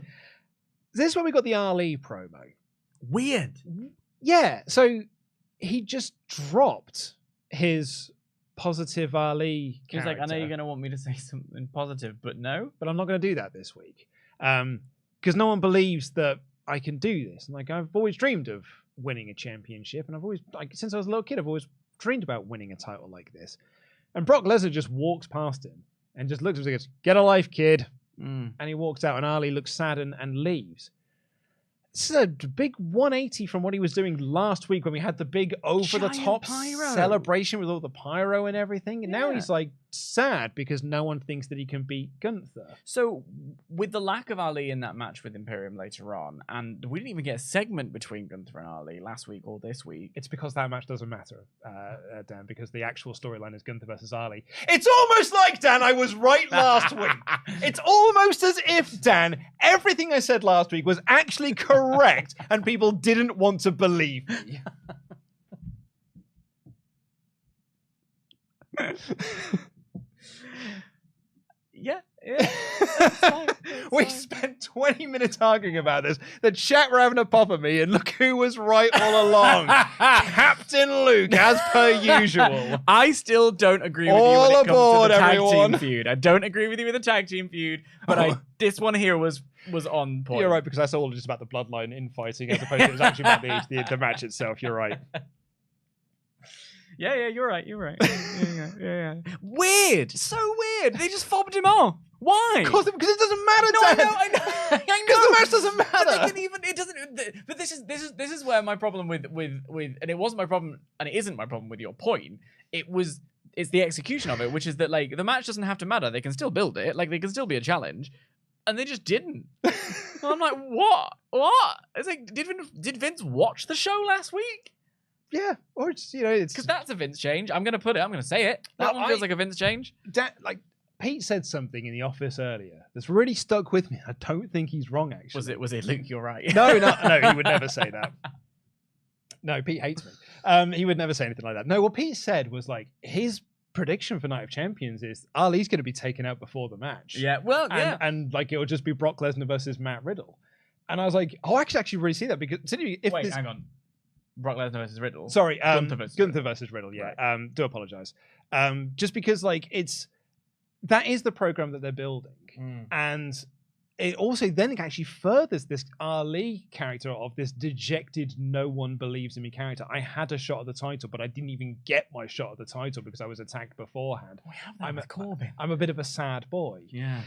is where we got the Ali promo. Weird. Yeah, so he just dropped his positive Ali character. He was like, I know you're going to want me to say something positive, but no. But I'm not going to do that this week. Because no one believes that I can do this. And I've always dreamed of winning a championship, and I've always, like, since I was a little kid, I've always dreamed about winning a title like this. And Brock Lesnar just walks past him and just looks at him and goes, "Get a life, kid." And he walks out, and Ali looks sad and leaves. This is a big 180 from what he was doing last week when we had the big over-the-top celebration with all the pyro and everything. And now he's like sad because no one thinks that he can beat Gunther. So with the lack of Ali in that match with Imperium later on, and we didn't even get a segment between Gunther and Ali last week or this week. It's because that match doesn't matter, Dan, because the actual storyline is Gunther versus Ali. It's almost like, Dan, I was right last week. It's almost as if, Dan, everything I said last week was actually correct and people didn't want to believe me. Yeah. That's fine. We spent 20 minutes arguing about this. The chat were having a pop at me, and look who was right all along. Captain Luke, as per usual. I still don't agree with you when it comes to the tag team feud. I don't agree with you with the tag team feud, but this one here was on point. You're right, because that's all just about the bloodline infighting, as opposed to it was actually about the match itself. You're right. Yeah, you're right. Yeah. Weird. So weird. They just fobbed him off. Why? Because it doesn't matter, Dan. I know. Because the match doesn't matter. It doesn't. But this is where my problem with and it wasn't my problem, and it isn't my problem with your point. It's the execution of it, which is that, like, the match doesn't have to matter. They can still build it. Like, they can still be a challenge, and they just didn't. And I'm like, what? It's like, did Vince watch the show last week? Yeah, or it's, it's because that's a Vince change. I'm going to say it. That one feels like a Vince change. Like, Pete said something in the office earlier that's really stuck with me. I don't think he's wrong, actually. Was it Luke, you're right? No, he would never say that. No, Pete hates me. He would never say anything like that. No, what Pete said was, like, his prediction for Night of Champions is Ali's going to be taken out before the match. Yeah, well, yeah. And like, it'll just be Brock Lesnar versus Matt Riddle. And I was like, I can actually really see that, because hang on. Brock Lesnar versus Riddle. Sorry, Gunther versus Riddle. Yeah, right. Do apologize. Just because, like, that is the program that they're building, and it also then actually furthers this Ali character of this dejected, no one believes in me character. I had a shot at the title, but I didn't even get my shot at the title because I was attacked beforehand. We have that with Corbin. I'm a bit of a sad boy. Yeah.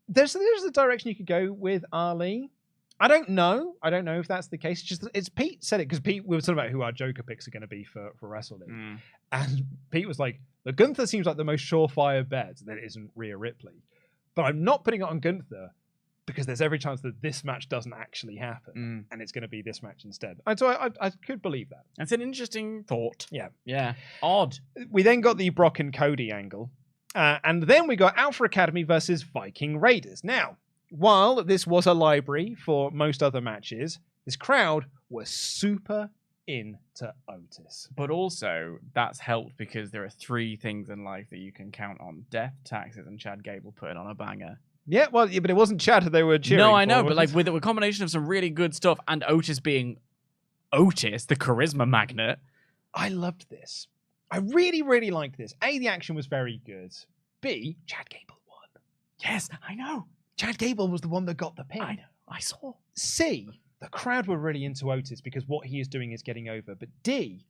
There's a direction you could go with Ali. I don't know if that's the case. It's Pete said it because we were talking about who our Joker picks are going to be for WrestleTalk, and Pete was like, "The Gunther seems like the most surefire bet that it isn't Rhea Ripley, but I'm not putting it on Gunther because there's every chance that this match doesn't actually happen, and it's going to be this match instead." So I could believe that. That's an interesting thought. Yeah, odd. We then got the Brock and Cody angle, and then we got Alpha Academy versus Viking Raiders. Now, while this was a library for most other matches, this crowd was super into Otis. But also, that's helped because there are 3 things in life that you can count on: death, taxes, and Chad Gable putting on a banger. Yeah, well, but it wasn't Chad they were cheering. No, I know, for, but like with a combination of some really good stuff and Otis being Otis, the charisma magnet. I loved this. I really, really liked this. A, the action was very good. B, Chad Gable won. Yes, I know. Chad Gable was the one that got the pin. I know. I saw. C, the crowd were really into Otis because what he is doing is getting over. But D,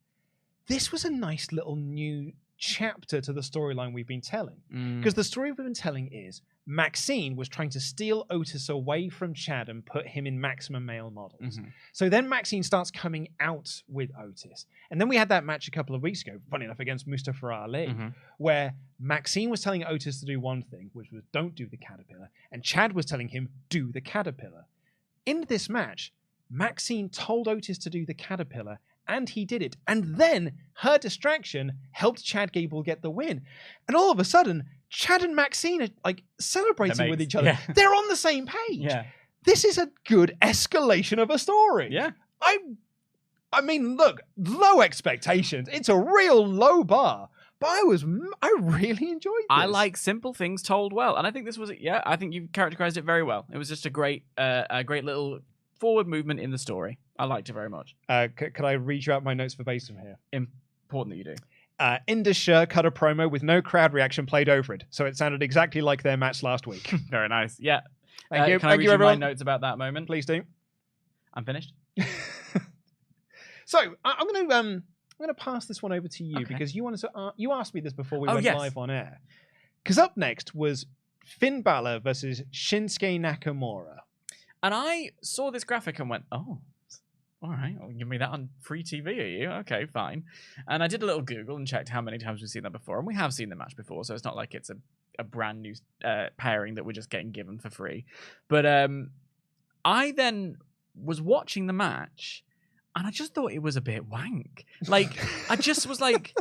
this was a nice little new chapter to the storyline we've been telling. Because the story we've been telling is Maxine was trying to steal Otis away from Chad and put him in Maximum Male Models. So then Maxine starts coming out with Otis. And then we had that match a couple of weeks ago, funny enough, against Mustafa Ali, where Maxine was telling Otis to do one thing, which was don't do the caterpillar, and Chad was telling him do the caterpillar. In this match, Maxine told Otis to do the caterpillar, and he did it. And then her distraction helped Chad Gable get the win. And all of a sudden, Chad and Maxine are like celebrating with each other. Yeah. They're on the same page. Yeah. This is a good escalation of a story. Yeah. I mean, look, low expectations. It's a real low bar. But I really enjoyed this. I like simple things told well. And I think this was, I think you characterized it very well. It was just a great little forward movement in the story. I liked it very much. Could I read you out my notes verbatim here? Important that you do. Indus cut a promo with no crowd reaction played over it, so it sounded exactly like their match last week. Very nice. Yeah. Thank you. Can I read you my notes about that moment? Please do. I'm finished. So I'm going to pass this one over to you because you wanted to. You asked me this before we went live on air. Because up next was Finn Balor versus Shinsuke Nakamura. And I saw this graphic and went, oh, all right, well, give me that on free TV, are you? Okay, fine. And I did a little Google and checked how many times we've seen that before. And we have seen the match before, so it's not like it's a brand new pairing that we're just getting given for free. But I then was watching the match, and I just thought it was a bit wank. Like, I just was like,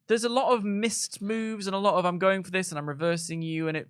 there's a lot of missed moves and a lot of I'm going for this and I'm reversing you, and it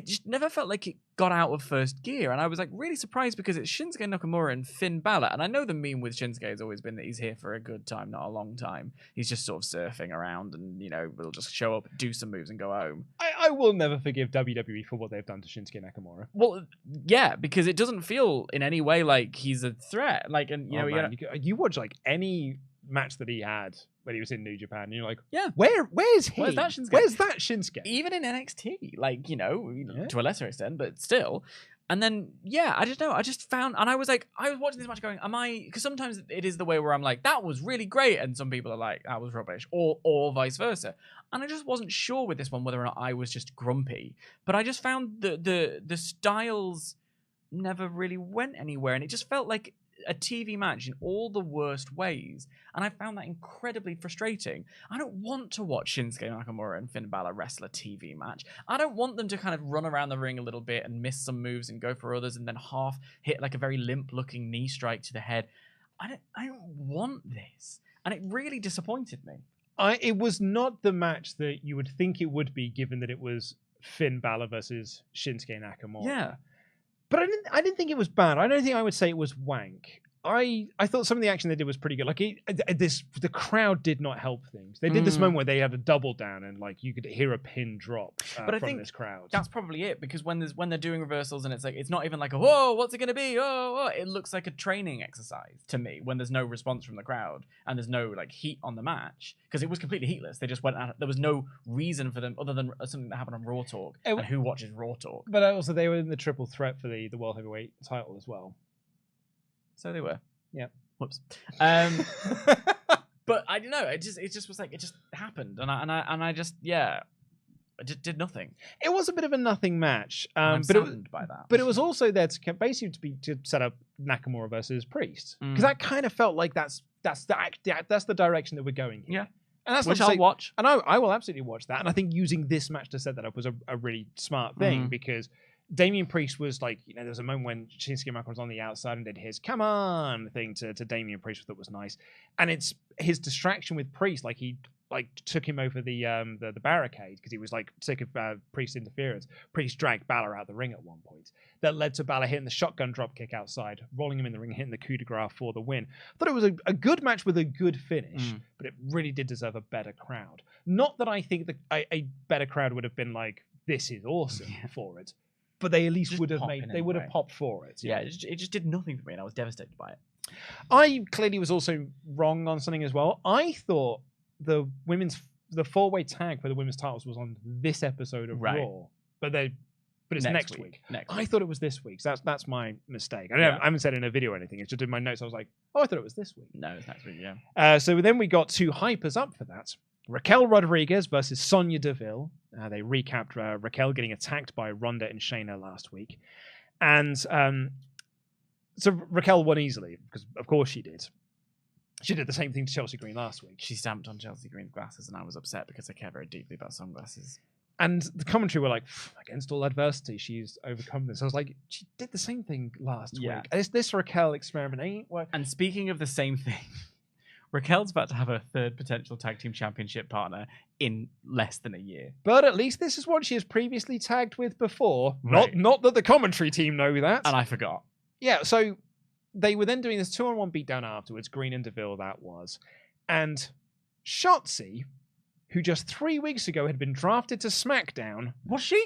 just never felt like it got out of first gear. And I was like really surprised because it's Shinsuke Nakamura and Finn Balor. And I know the meme with Shinsuke has always been that he's here for a good time, not a long time. He's just sort of surfing around and, will just show up, do some moves and go home. I will never forgive WWE for what they've done to Shinsuke Nakamura. Well, yeah, because it doesn't feel in any way like he's a threat. Like, and you watch like any match that he had when he was in New Japan, and you're like, yeah, where's he? Where's that Shinsuke? Where's that Shinsuke? Even in NXT, like, to a lesser extent, but still. And then, yeah, I don't know. I just found, and I was watching this match going, because sometimes it is the way where I'm like, that was really great. And some people are like, that was rubbish, or vice versa. And I just wasn't sure with this one whether or not I was just grumpy. But I just found the styles never really went anywhere. And it just felt like a TV match in all the worst ways, and I found that incredibly frustrating. I don't want to watch Shinsuke Nakamura and Finn Balor wrestle a TV match. I don't want them to kind of run around the ring a little bit and miss some moves and go for others and then half hit like a very limp-looking knee strike to the head. I don't want this, and it really disappointed me. It was not the match that you would think it would be, given that it was Finn Balor versus Shinsuke Nakamura. Yeah. But I didn't think it was bad. I don't think I would say it was wank. I thought some of the action they did was pretty good. Like the crowd did not help things. They did this moment where they had a double down and like you could hear a pin drop but I from think this crowd. That's probably it, because when they're doing reversals and it's like, it's not even like a whoa, what's it going to be? Oh, it looks like a training exercise to me when there's no response from the crowd and there's no like heat on the match, because it was completely heatless. They just went out. There was no reason for them other than something that happened on Raw Talk. And who watches Raw Talk? But also they were in the triple threat for the World Heavyweight title as well. So they were. Yeah. Whoops. But I don't know. It just was like, it just happened, and I just did nothing. It was a bit of a nothing match. I'm saddened by that. But it was also there to set up Nakamura versus Priest, because that kind of felt like that's the direction that we're going here. Yeah. And that's which I'll watch. And I will absolutely watch that. And I think using this match to set that up was a really smart thing, because Damian Priest was like, there was a moment when Shinsuke Nakamura was on the outside and did his "come on" thing to Damian Priest that was nice, and it's his distraction with Priest, like he took him over the barricade because he was like sick of Priest interference. Priest dragged Balor out the ring at one point. That led to Balor hitting the shotgun drop kick outside, rolling him in the ring, hitting the coup de grace for the win. I thought it was a good match with a good finish, but it really did deserve a better crowd. Not that I think that a better crowd would have been like, this is awesome for it. But they at least just would have popped for it. Yeah, it just did nothing for me, and I was devastated by it. I clearly was also wrong on something as well. I thought the four-way tag for the women's titles was on this episode of Raw, but it's next week. I thought it was this week. So that's my mistake. I haven't said it in a video or anything. It's just in my notes. I was like, I thought it was this week. No, it's next week. Yeah. So then we got two hypers up for that. Raquel Rodriguez versus Sonya Deville. They recapped Raquel getting attacked by Ronda and Shayna last week. And so Raquel won easily, because of course she did. She did the same thing to Chelsea Green last week. She stamped on Chelsea Green's glasses, and I was upset because I care very deeply about sunglasses. And the commentary were like, against all adversity, she's overcome this. I was like, she did the same thing last week. This Raquel experiment ain't work. And speaking of the same thing, Raquel's about to have her third potential tag team championship partner in less than a year. But at least this is what she has previously tagged with before. Right. Not that the commentary team know that. And I forgot. Yeah, so they were then doing this 2-on-1 beatdown afterwards, Green and Deville that was. And Shotzi, who just 3 weeks ago had been drafted to SmackDown. Was she?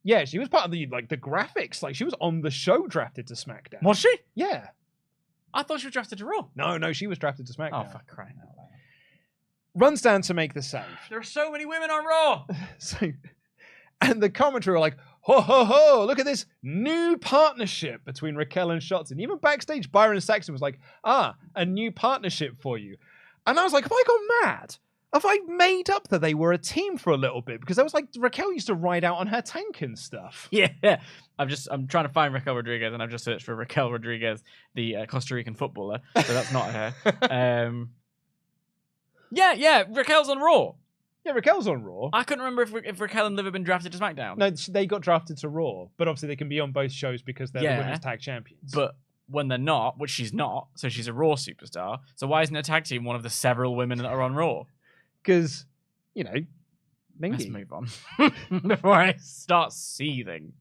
Yeah, she was part of the graphics. Like, she was on the show drafted to SmackDown. Was she? Yeah. I thought she was drafted to Raw. No, she was drafted to SmackDown. Oh, for crying out loud. Runs down to make the save. There are so many women on Raw. And the commentary were like, ho, ho, ho, look at this new partnership between Raquel and Shotzi. And even backstage, Byron Saxton was like, a new partnership for you. And I was like, have I gone mad? Have I made up that they were a team for a little bit? Because I was like, Raquel used to ride out on her tank and stuff. Yeah. I'm trying to find Raquel Rodriguez, and I've just searched for Raquel Rodriguez, the Costa Rican footballer. So that's not her. Yeah, Raquel's on Raw. Yeah, Raquel's on Raw. I couldn't remember if Raquel and Liv have been drafted to SmackDown. No, they got drafted to Raw, but obviously they can be on both shows because they're the women's tag champions. But when they're not, which she's not, so she's a Raw superstar, so why isn't a tag team one of the several women that are on Raw? Because, Mingy. Let's move on before I start seething.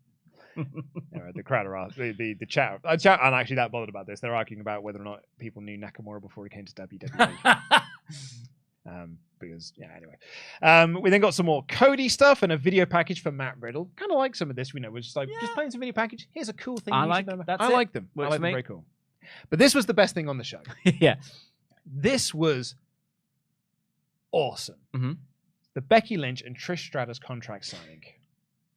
The crowd are the chat aren't actually that bothered about this. They're arguing about whether or not people knew Nakamura before he came to WWE. Anyway. We then got some more Cody stuff and a video package for Matt Riddle. Kind of like some of this, we're just like, just playing some video package. Here's a cool thing. I like them. Works for me. Very cool. But this was the best thing on the show. Yeah. This was awesome. Mm-hmm. The Becky Lynch and Trish Stratus contract signing.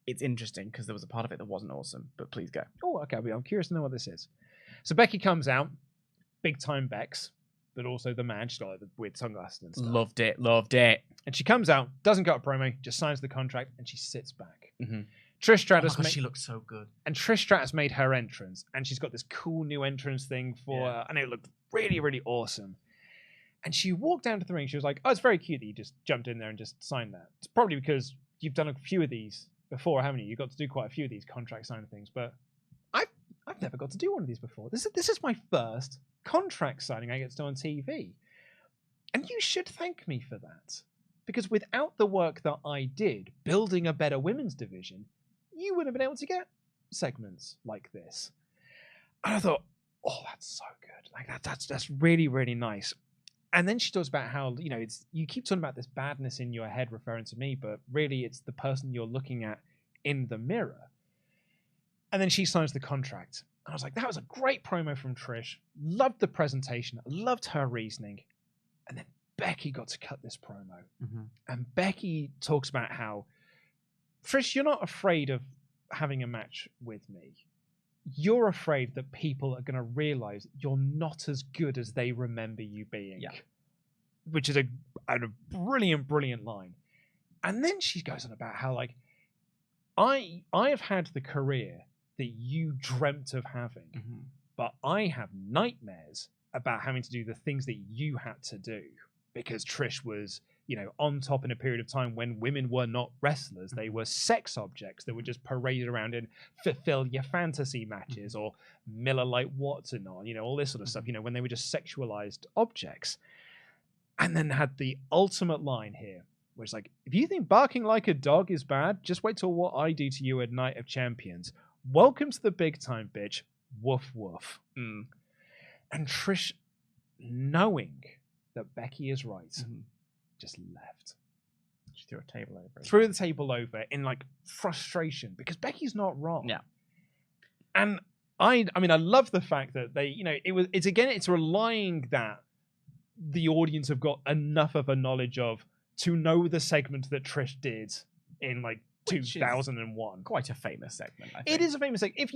It's interesting because there was a part of it that wasn't awesome, but please go. Oh, okay. I'm curious to know what this is. So Becky comes out, big time Bex, but also the man. She's got like the weird sunglasses and stuff. Loved it. And she comes out, doesn't got a promo, just signs the contract, and she sits back. Mm-hmm. Trish Stratus, she looks so good. And Trish Stratus made her entrance, and she's got this cool new entrance thing for, and it looked really, really awesome. And she walked down to the ring. She was like, "Oh, it's very cute that you just jumped in there and just signed that." It's probably because you've done a few of these before, haven't you? You got to do quite a few of these contract signing things, but I've never got to do one of these before. This is my first contract signing I get to do on TV, and you should thank me for that, because without the work that I did building a better women's division, you wouldn't have been able to get segments like this. And I thought, oh, that's so good. Like that's really, really nice. And then she talks about how, you keep talking about this badness in your head referring to me, but really it's the person you're looking at in the mirror. And then she signs the contract. And I was like, that was a great promo from Trish. Loved the presentation. Loved her reasoning. And then Becky got to cut this promo. Mm-hmm. And Becky talks about how, Trish, you're not afraid of having a match with me. You're afraid that people are going to realize you're not as good as they remember you being. Yeah. Which is a brilliant, brilliant line. And then she goes on about how, like, I have had the career that you dreamt of having, but I have nightmares about having to do the things that you had to do, because Trish was, on top in a period of time when women were not wrestlers. They were sex objects that were just paraded around and fulfill your fantasy matches, or Miller Lite Watson, or, all this sort of stuff, when they were just sexualized objects. And then had the ultimate line here, where it's like, if you think barking like a dog is bad, just wait till what I do to you at Night of Champions. Welcome to the big time, bitch. Woof, woof. And Trish, knowing that Becky is right, just left. She threw a table over. Threw the table over in like frustration, because Becky's not wrong. Yeah. And I love the fact that they, it's relying that the audience have got enough of a knowledge of to know the segment that Trish did in like 2001. Quite a famous segment, I think. It is a famous segment.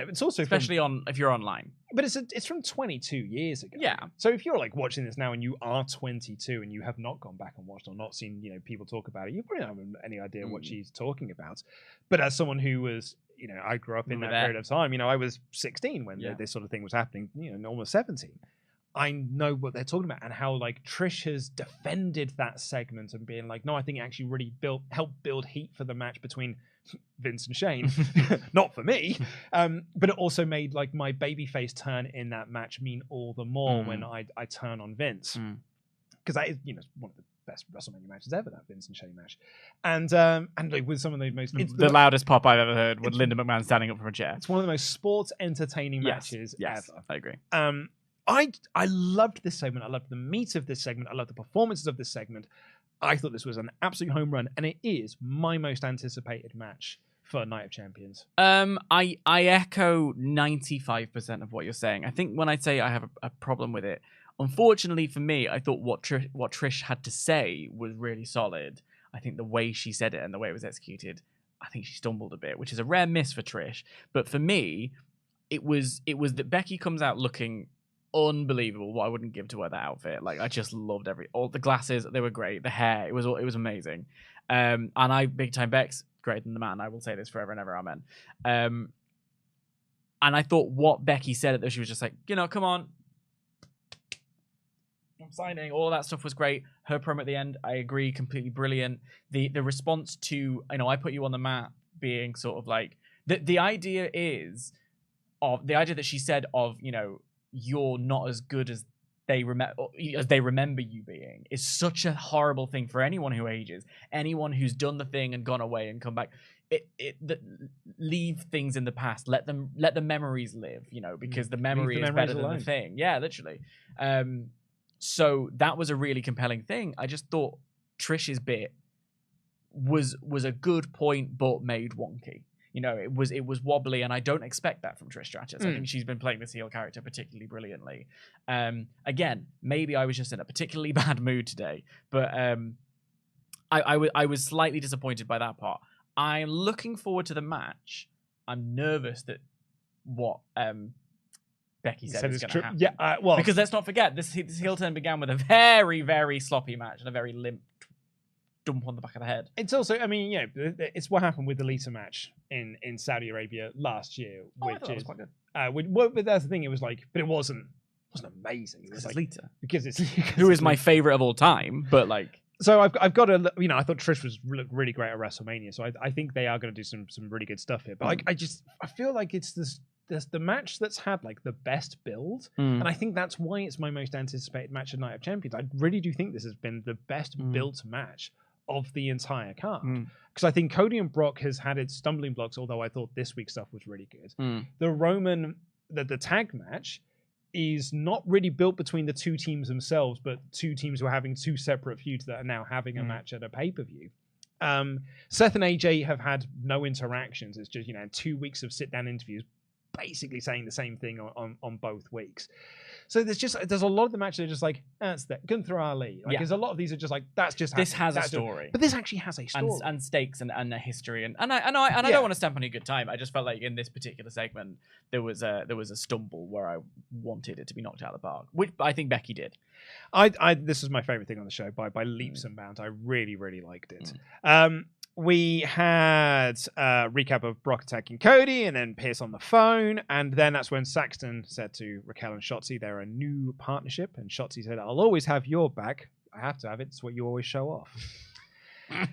It's also especially if you're online. But it's from 22 years ago. Yeah. So if you're like watching this now and you are 22 and you have not gone back and watched or not seen, people talk about it, you probably don't have any idea what she's talking about. But as someone who was, I grew up in that period of time, I was 16 when this sort of thing was happening, almost 17. I know what they're talking about, and how like Trish has defended that segment and being like, no, I think it actually really helped build heat for the match between Vince and Shane. Not for me, but it also made like my babyface turn in that match mean all the more when I turn on Vince, because that is one of the best WrestleMania matches ever, that Vince and Shane match, and like with some of the most the loudest pop I've ever heard with Linda McMahon standing up from a chair. It's one of the most sports entertaining matches ever. I agree. I loved this segment. I loved the meat of this segment. I loved the performances of this segment. I thought this was an absolute home run, and it is my most anticipated match for Night of Champions. I echo 95% of what you're saying. I think when I say I have a problem with it, unfortunately for me, I thought what Trish had to say was really solid. I think the way she said it and the way it was executed, I think she stumbled a bit, which is a rare miss for Trish. But for me, it was that Becky comes out looking unbelievable. What I wouldn't give to wear that outfit. Like, I just loved all the glasses. They were great. The hair, it was amazing. And I big time Beck's greater than the man. I will say this forever and ever. Amen. And I thought what Becky said at this, she was just like, come on, I'm signing. All that stuff was great. Her promo at the end, I agree, completely brilliant. The response to, I put you on the map being sort of like, the idea that she said of, you're not as good as they remember you being, is such a horrible thing for anyone who ages, anyone who's done the thing and gone away and come back. Leave things in the past. Let the memories live, because the memory is better than the thing. Yeah, literally. So that was a really compelling thing. I just thought Trish's bit was a good point, but made wonky. It was wobbly, and I don't expect that from Trish Stratus. I think she's been playing this heel character particularly brilliantly. Again, maybe I was just in a particularly bad mood today, but I was slightly disappointed by that part. I'm looking forward to the match. I'm nervous that what Becky said is going to happen. Yeah, because let's not forget, this heel turn began with a very, very sloppy match and a very limp dump on the back of the head. It's also, it's what happened with the Lita match in Saudi Arabia last year, which was quite good. But that's the thing. It was like, but it wasn't amazing. It was like Lita, because it's who is my favorite of all time, but like. So I've got to, I thought Trish looked really great at WrestleMania, so I think they are going to do some really good stuff here. But I feel like it's the match that's had like the best build, and I think that's why it's my most anticipated match of Night of Champions. I really do think this has been the best built match of the entire card, because I think Cody and Brock has had its stumbling blocks, although I thought this week's stuff was really good. The Roman, the tag match is not really built between the two teams themselves, but two teams who are having two separate feuds that are now having a match at a pay-per-view. Seth and AJ have had no interactions. It's just 2 weeks of sit-down interviews, basically saying the same thing on both weeks. So there's a lot of the matches that are just like, that's that. Gunther Ali. There's a lot of these are just like, that's just this has a story. But this actually has a story. And stakes and a history. And I don't want to stamp on a good time. I just felt like in this particular segment, there was a stumble where I wanted it to be knocked out of the park, which I think Becky did. This is my favorite thing on the show by leaps and bounds. I really, really liked it. We had a recap of Brock attacking Cody and then Pierce on the phone. And then that's when Saxton said to Raquel and Shotzi, they're a new partnership. And Shotzi said, I'll always have your back. I have to have it. It's what you always show off.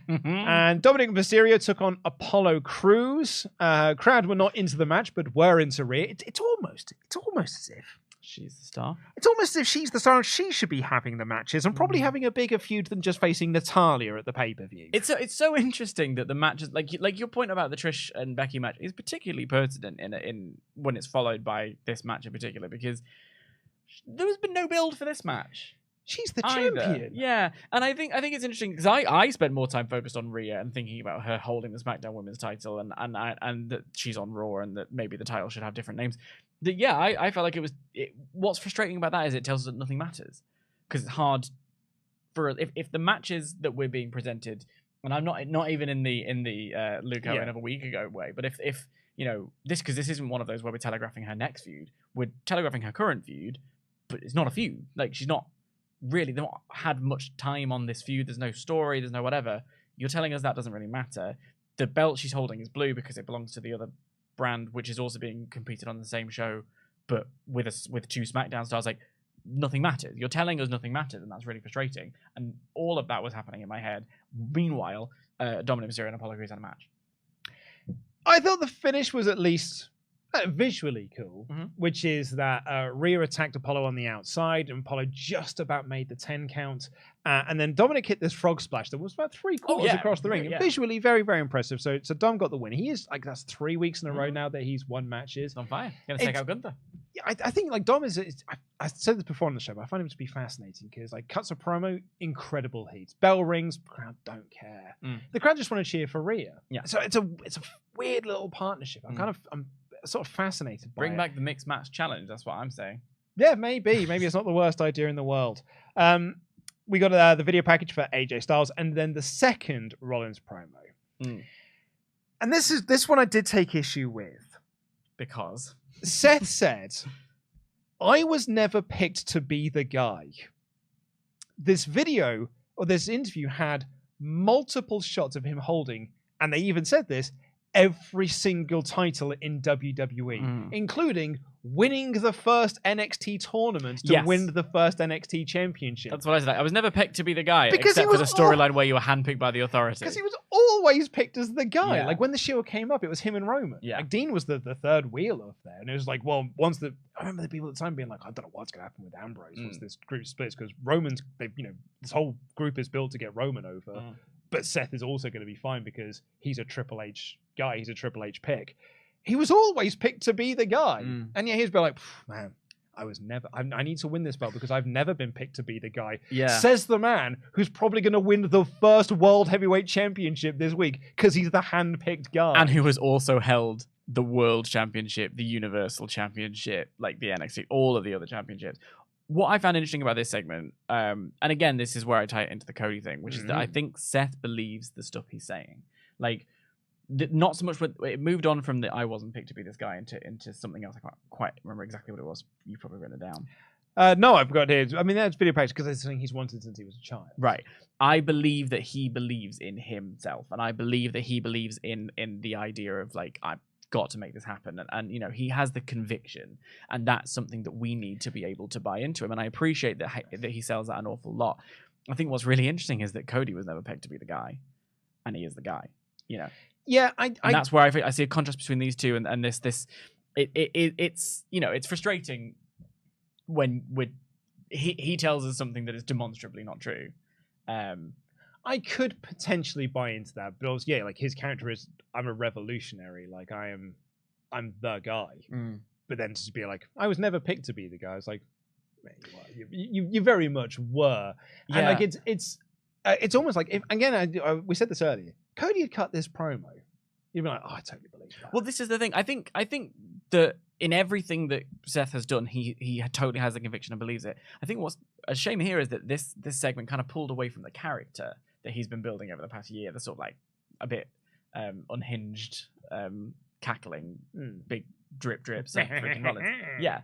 And Dominic Mysterio took on Apollo Crews. Crowd were not into the match, but were into Rhea. It's almost as if she's the star. It's almost as if she's the star and she should be having the matches and probably having a bigger feud than just facing Natalya at the pay-per-view. It's so interesting that the matches, like your point about the Trish and Becky match, is particularly pertinent in when it's followed by this match in particular, because there has been no build for this match. She's the champion. Yeah, and I think it's interesting because I spent more time focused on Rhea and thinking about her holding the SmackDown Women's title and that she's on Raw and that maybe the title should have different names. I felt like what's frustrating about that is it tells us that nothing matters, because it's hard for if the matches that we're being presented, and I'm not even in the Luke Owen of a week ago way, but if this, because this isn't one of those where we're telegraphing her next feud, we're telegraphing her current feud, but it's not a feud. Like, she's not really, they've not had much time on this feud. There's no story, there's no whatever. You're telling us that doesn't really matter. The belt she's holding is blue because it belongs to the other brand, which is also being competed on the same show, but with two SmackDown stars. Like, nothing matters. You're telling us nothing matters, and that's really frustrating. And all of that was happening in my head. Meanwhile, Dominic Mysterio and Apollo Crews had a match. I thought the finish was at least visually cool, which is that Rhea attacked Apollo on the outside, and Apollo just about made the 10 count. And then Dominic hit this frog splash that was about 3/4 across the ring. Visually, very, very impressive. So Dom got the win. He is, that's 3 weeks in a row now that he's won matches. He's on fire. Going to take out Gunther. Yeah, I think Dom is. I said this before on the show, but I find him to be fascinating because cuts a promo, incredible heat. Bell rings, crowd don't care. The crowd just want to cheer for Rhea. Yeah. So it's a weird little partnership. I'm sort of fascinated by it. Bring back the mixed match challenge. That's what I'm saying. Yeah, maybe it's not the worst idea in the world. We got the video package for AJ Styles, and then the second Rollins promo. And this one I did take issue with. Because Seth said, I was never picked to be the guy. This video, or this interview, had multiple shots of him holding, and they even said this, every single title in WWE, including winning the first NXT tournament to win the first NXT championship. That's what I said. I was never picked to be the guy, Because except for the storyline where you were handpicked by the authority. Because he was always picked as the guy. Yeah. Like when the Shield came up, it was him and Roman. Yeah. Like Dean was the third wheel up there. And it was like, well, I remember the people at the time being like, I don't know what's going to happen with Ambrose once this group splits, because this whole group is built to get Roman over. But Seth is also going to be fine because he's a Triple H guy. He's a Triple H pick. He was always picked to be the guy. And yeah, he's been like, man, I need to win this belt because I've never been picked to be the guy. Yeah. Says the man who's probably going to win the first World Heavyweight Championship this week because he's the hand-picked guy. And who has also held the World Championship, the Universal Championship, like the NXT, all of the other championships. What I found interesting about this segment, and again, this is where I tie it into the Cody thing, which is that I think Seth believes the stuff he's saying. Like, not so much, it moved on from the I wasn't picked to be this guy into something else. I can't quite remember exactly what it was. You've probably written it down. No, I've got here. I mean, that's video package because it's something he's wanted since he was a child. Right. I believe that he believes in himself, and I believe that he believes in the idea of, like, I've got to make this happen. And you know, he has the conviction, and that's something that we need to be able to buy into him. And I appreciate that he sells that an awful lot. I think what's really interesting is that Cody was never picked to be the guy, and he is the guy, you know? Yeah, and that's where I see a contrast between these two, and this it's, you know, it's frustrating when he tells us something that is demonstrably not true. I could potentially buy into that, but also, yeah, like his character is, I'm a revolutionary, like I'm the guy. But then to be like, I was never picked to be the guy. I was like, you very much were. Yeah. And like it's almost like, if again, we said this earlier, Cody had cut this promo, you'd be like, oh, I totally believe that. Well, this is the thing. I think that in everything that Seth has done, he totally has the conviction and believes it. I think what's a shame here is that this segment kind of pulled away from the character that he's been building over the past year. The sort of like a bit unhinged, cackling, big drip, Seth freaking Rollins. Yeah.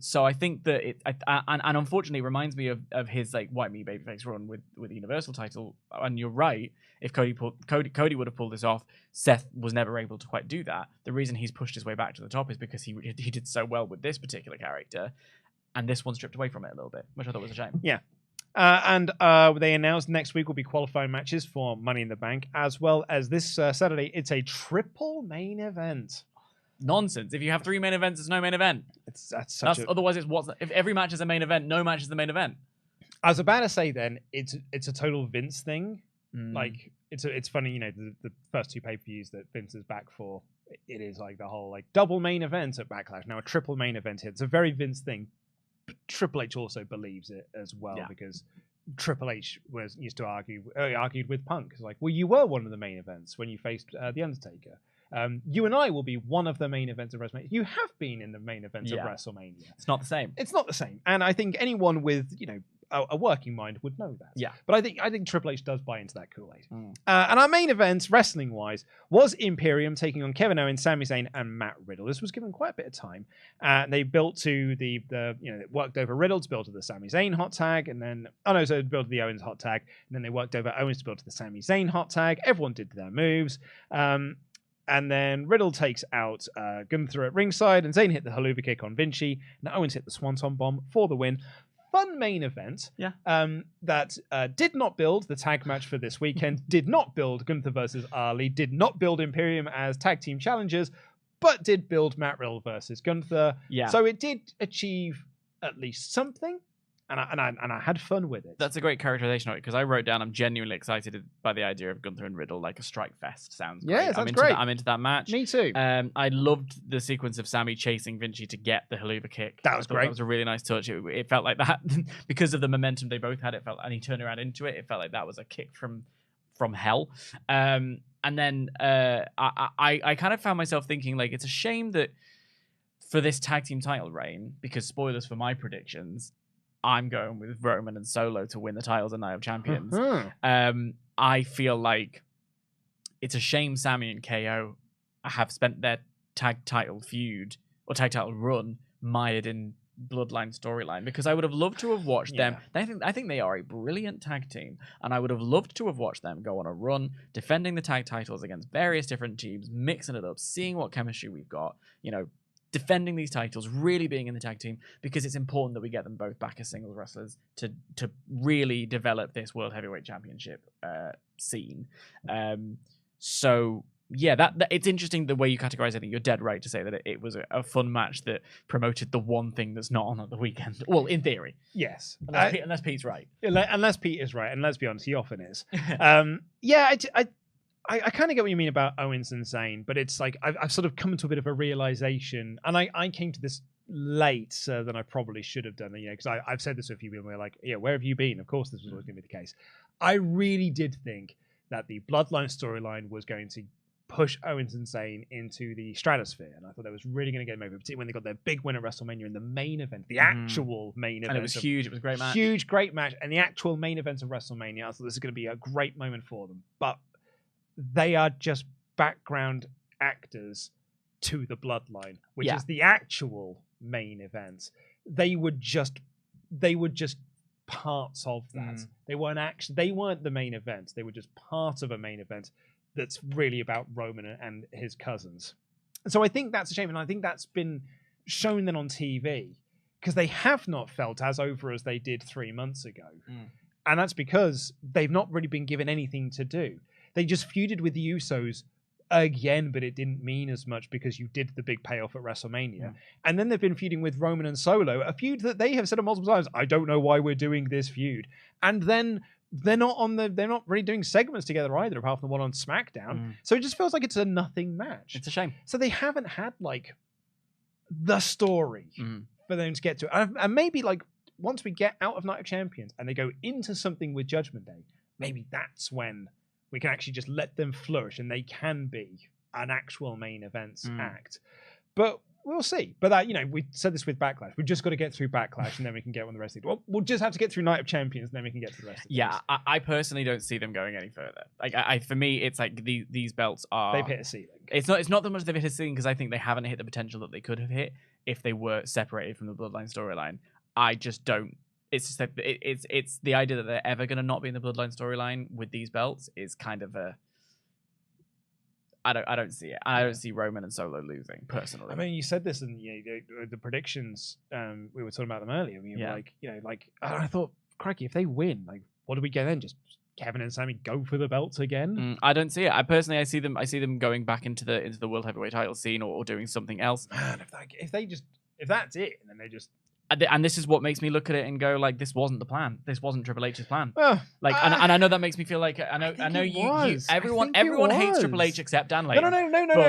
So I think that and unfortunately it reminds me of his like white meat babyface run with the Universal title. And you're right. If Cody would have pulled this off, Seth was never able to quite do that. The reason he's pushed his way back to the top is because he did so well with this particular character, and this one stripped away from it a little bit, which I thought was a shame. Yeah. And they announced next week will be qualifying matches for Money in the Bank, as well as this Saturday, it's a triple main event. Nonsense. If you have 3 main events, it's no main event. Otherwise, if every match is a main event, no match is the main event. I was about to say then, it's a total Vince thing. Like, it's funny, you know, the first 2 pay-per-views that Vince is back for, it is like the whole like double main event at Backlash. Now a triple main event here. It's a very Vince thing. But Triple H also believes it as well, because Triple H used to argued with Punk. It's like, well, you were one of the main events when you faced The Undertaker. You and I will be one of the main events of WrestleMania. You have been in the main events of WrestleMania. It's not the same. It's not the same. And I think anyone with, you know, a working mind would know that. Yeah. But I think Triple H does buy into that Kool-Aid. And our main event, wrestling-wise, was Imperium taking on Kevin Owens, Sami Zayn, and Matt Riddle. This was given quite a bit of time. They built to the it worked over Riddle to build to the Sami Zayn hot tag, and then so it built to the Owens hot tag, and then they worked over Owens to build to the Sami Zayn hot tag. Everyone did their moves. And then Riddle takes out Gunther at ringside, and Zayn hit the haluva kick on Vinci, and Owens hit the Swanton Bomb for the win. Fun main event that did not build the tag match for this weekend, did not build Gunther versus Ali, did not build Imperium as tag team challengers, but did build Matt Riddle versus Gunther. Yeah. So it did achieve at least something. And I had fun with it. That's a great characterization of it, because I wrote down I'm genuinely excited by the idea of Gunther and Riddle, like a strike fest. Sounds great. Yeah, sounds great. I'm into that match. Me too. I loved the sequence of Sami chasing Vinci to get the haluva kick. That was great. That was a really nice touch. It felt like that because of the momentum they both had. And he turned around into it. It felt like that was a kick from hell. And then I kind of found myself thinking, like, it's a shame that for this tag team title reign, because spoilers for my predictions, I'm going with Roman and Solo to win the titles and Night of Champions. I feel like it's a shame Sami and KO have spent their tag title feud or tag title run mired in Bloodline storyline, because I would have loved to have watched them. I think they are a brilliant tag team, and I would have loved to have watched them go on a run defending the tag titles against various different teams, mixing it up, seeing what chemistry we've got, defending these titles, really being in the tag team, because it's important that we get them both back as singles wrestlers to really develop this World Heavyweight Championship scene. So yeah, that it's interesting the way you categorize it. I think you're dead right to say that it was a fun match that promoted the one thing that's not on at the weekend. Well, in theory. Yes. Unless Pete's right. Unless Pete is right, and let's be honest, he often is. I kind of get what you mean about Owens and Zayn, but it's like I've sort of come to a bit of a realization, and I came to this late than I probably should have done, because I've said this to a few people, and we're like, where have you been? Of course, this was always going to be the case. I really did think that the Bloodline storyline was going to push Owens and Zayn into the stratosphere, and I thought that was really going to get them over, particularly when they got their big win at WrestleMania in the main event, the actual main event. And it was huge. It was a great match. Huge, great match, and the actual main event of WrestleMania. I thought this is going to be a great moment for them, but they are just background actors to the Bloodline, which is the actual main event. They were just parts of that. They weren't the main event. They were just part of a main event that's really about Roman and his cousins. And so I think that's a shame, and I think that's been shown then on TV, because they have not felt as over as they did 3 months ago. And that's because they've not really been given anything to do. They just feuded with the Usos again, but it didn't mean as much because you did the big payoff at WrestleMania. And then they've been feuding with Roman and Solo, a feud that they have said multiple times, I don't know why we're doing this feud. And then they're not really doing segments together either, apart from the one on SmackDown. So it just feels like it's a nothing match. It's a shame. So they haven't had like the story for them to get to. And maybe like once we get out of Night of Champions and they go into something with Judgment Day, maybe that's when we can actually just let them flourish and they can be an actual main events act. But we'll see. But that, we said this with Backlash. We've just got to get through Backlash and then we can get on the rest of it. Well, we'll just have to get through Night of Champions and then we can get to the rest of it. Yeah, I personally don't see them going any further. Like, for me, it's like these belts are... They've hit a ceiling. It's not that much they've hit a ceiling, because I think they haven't hit the potential that they could have hit if they were separated from the Bloodline storyline. I just don't... It's just that it's the idea that they're ever going to not be in the Bloodline storyline with these belts is kind of a... I don't see it. I don't see Roman and Solo losing, personally. I mean, you said this in the predictions. We were talking about them earlier. I thought, crikey, if they win, like, what do we get then? Just Kevin and Sami go for the belts again? I don't see it. I see them going back into the World Heavyweight title scene or doing something else. Man, if that's it, and then they just... And this is what makes me look at it and go, like, this wasn't the plan. This wasn't Triple H's plan. And I know that makes me feel like I know you everyone hates Triple H except Dan Layton.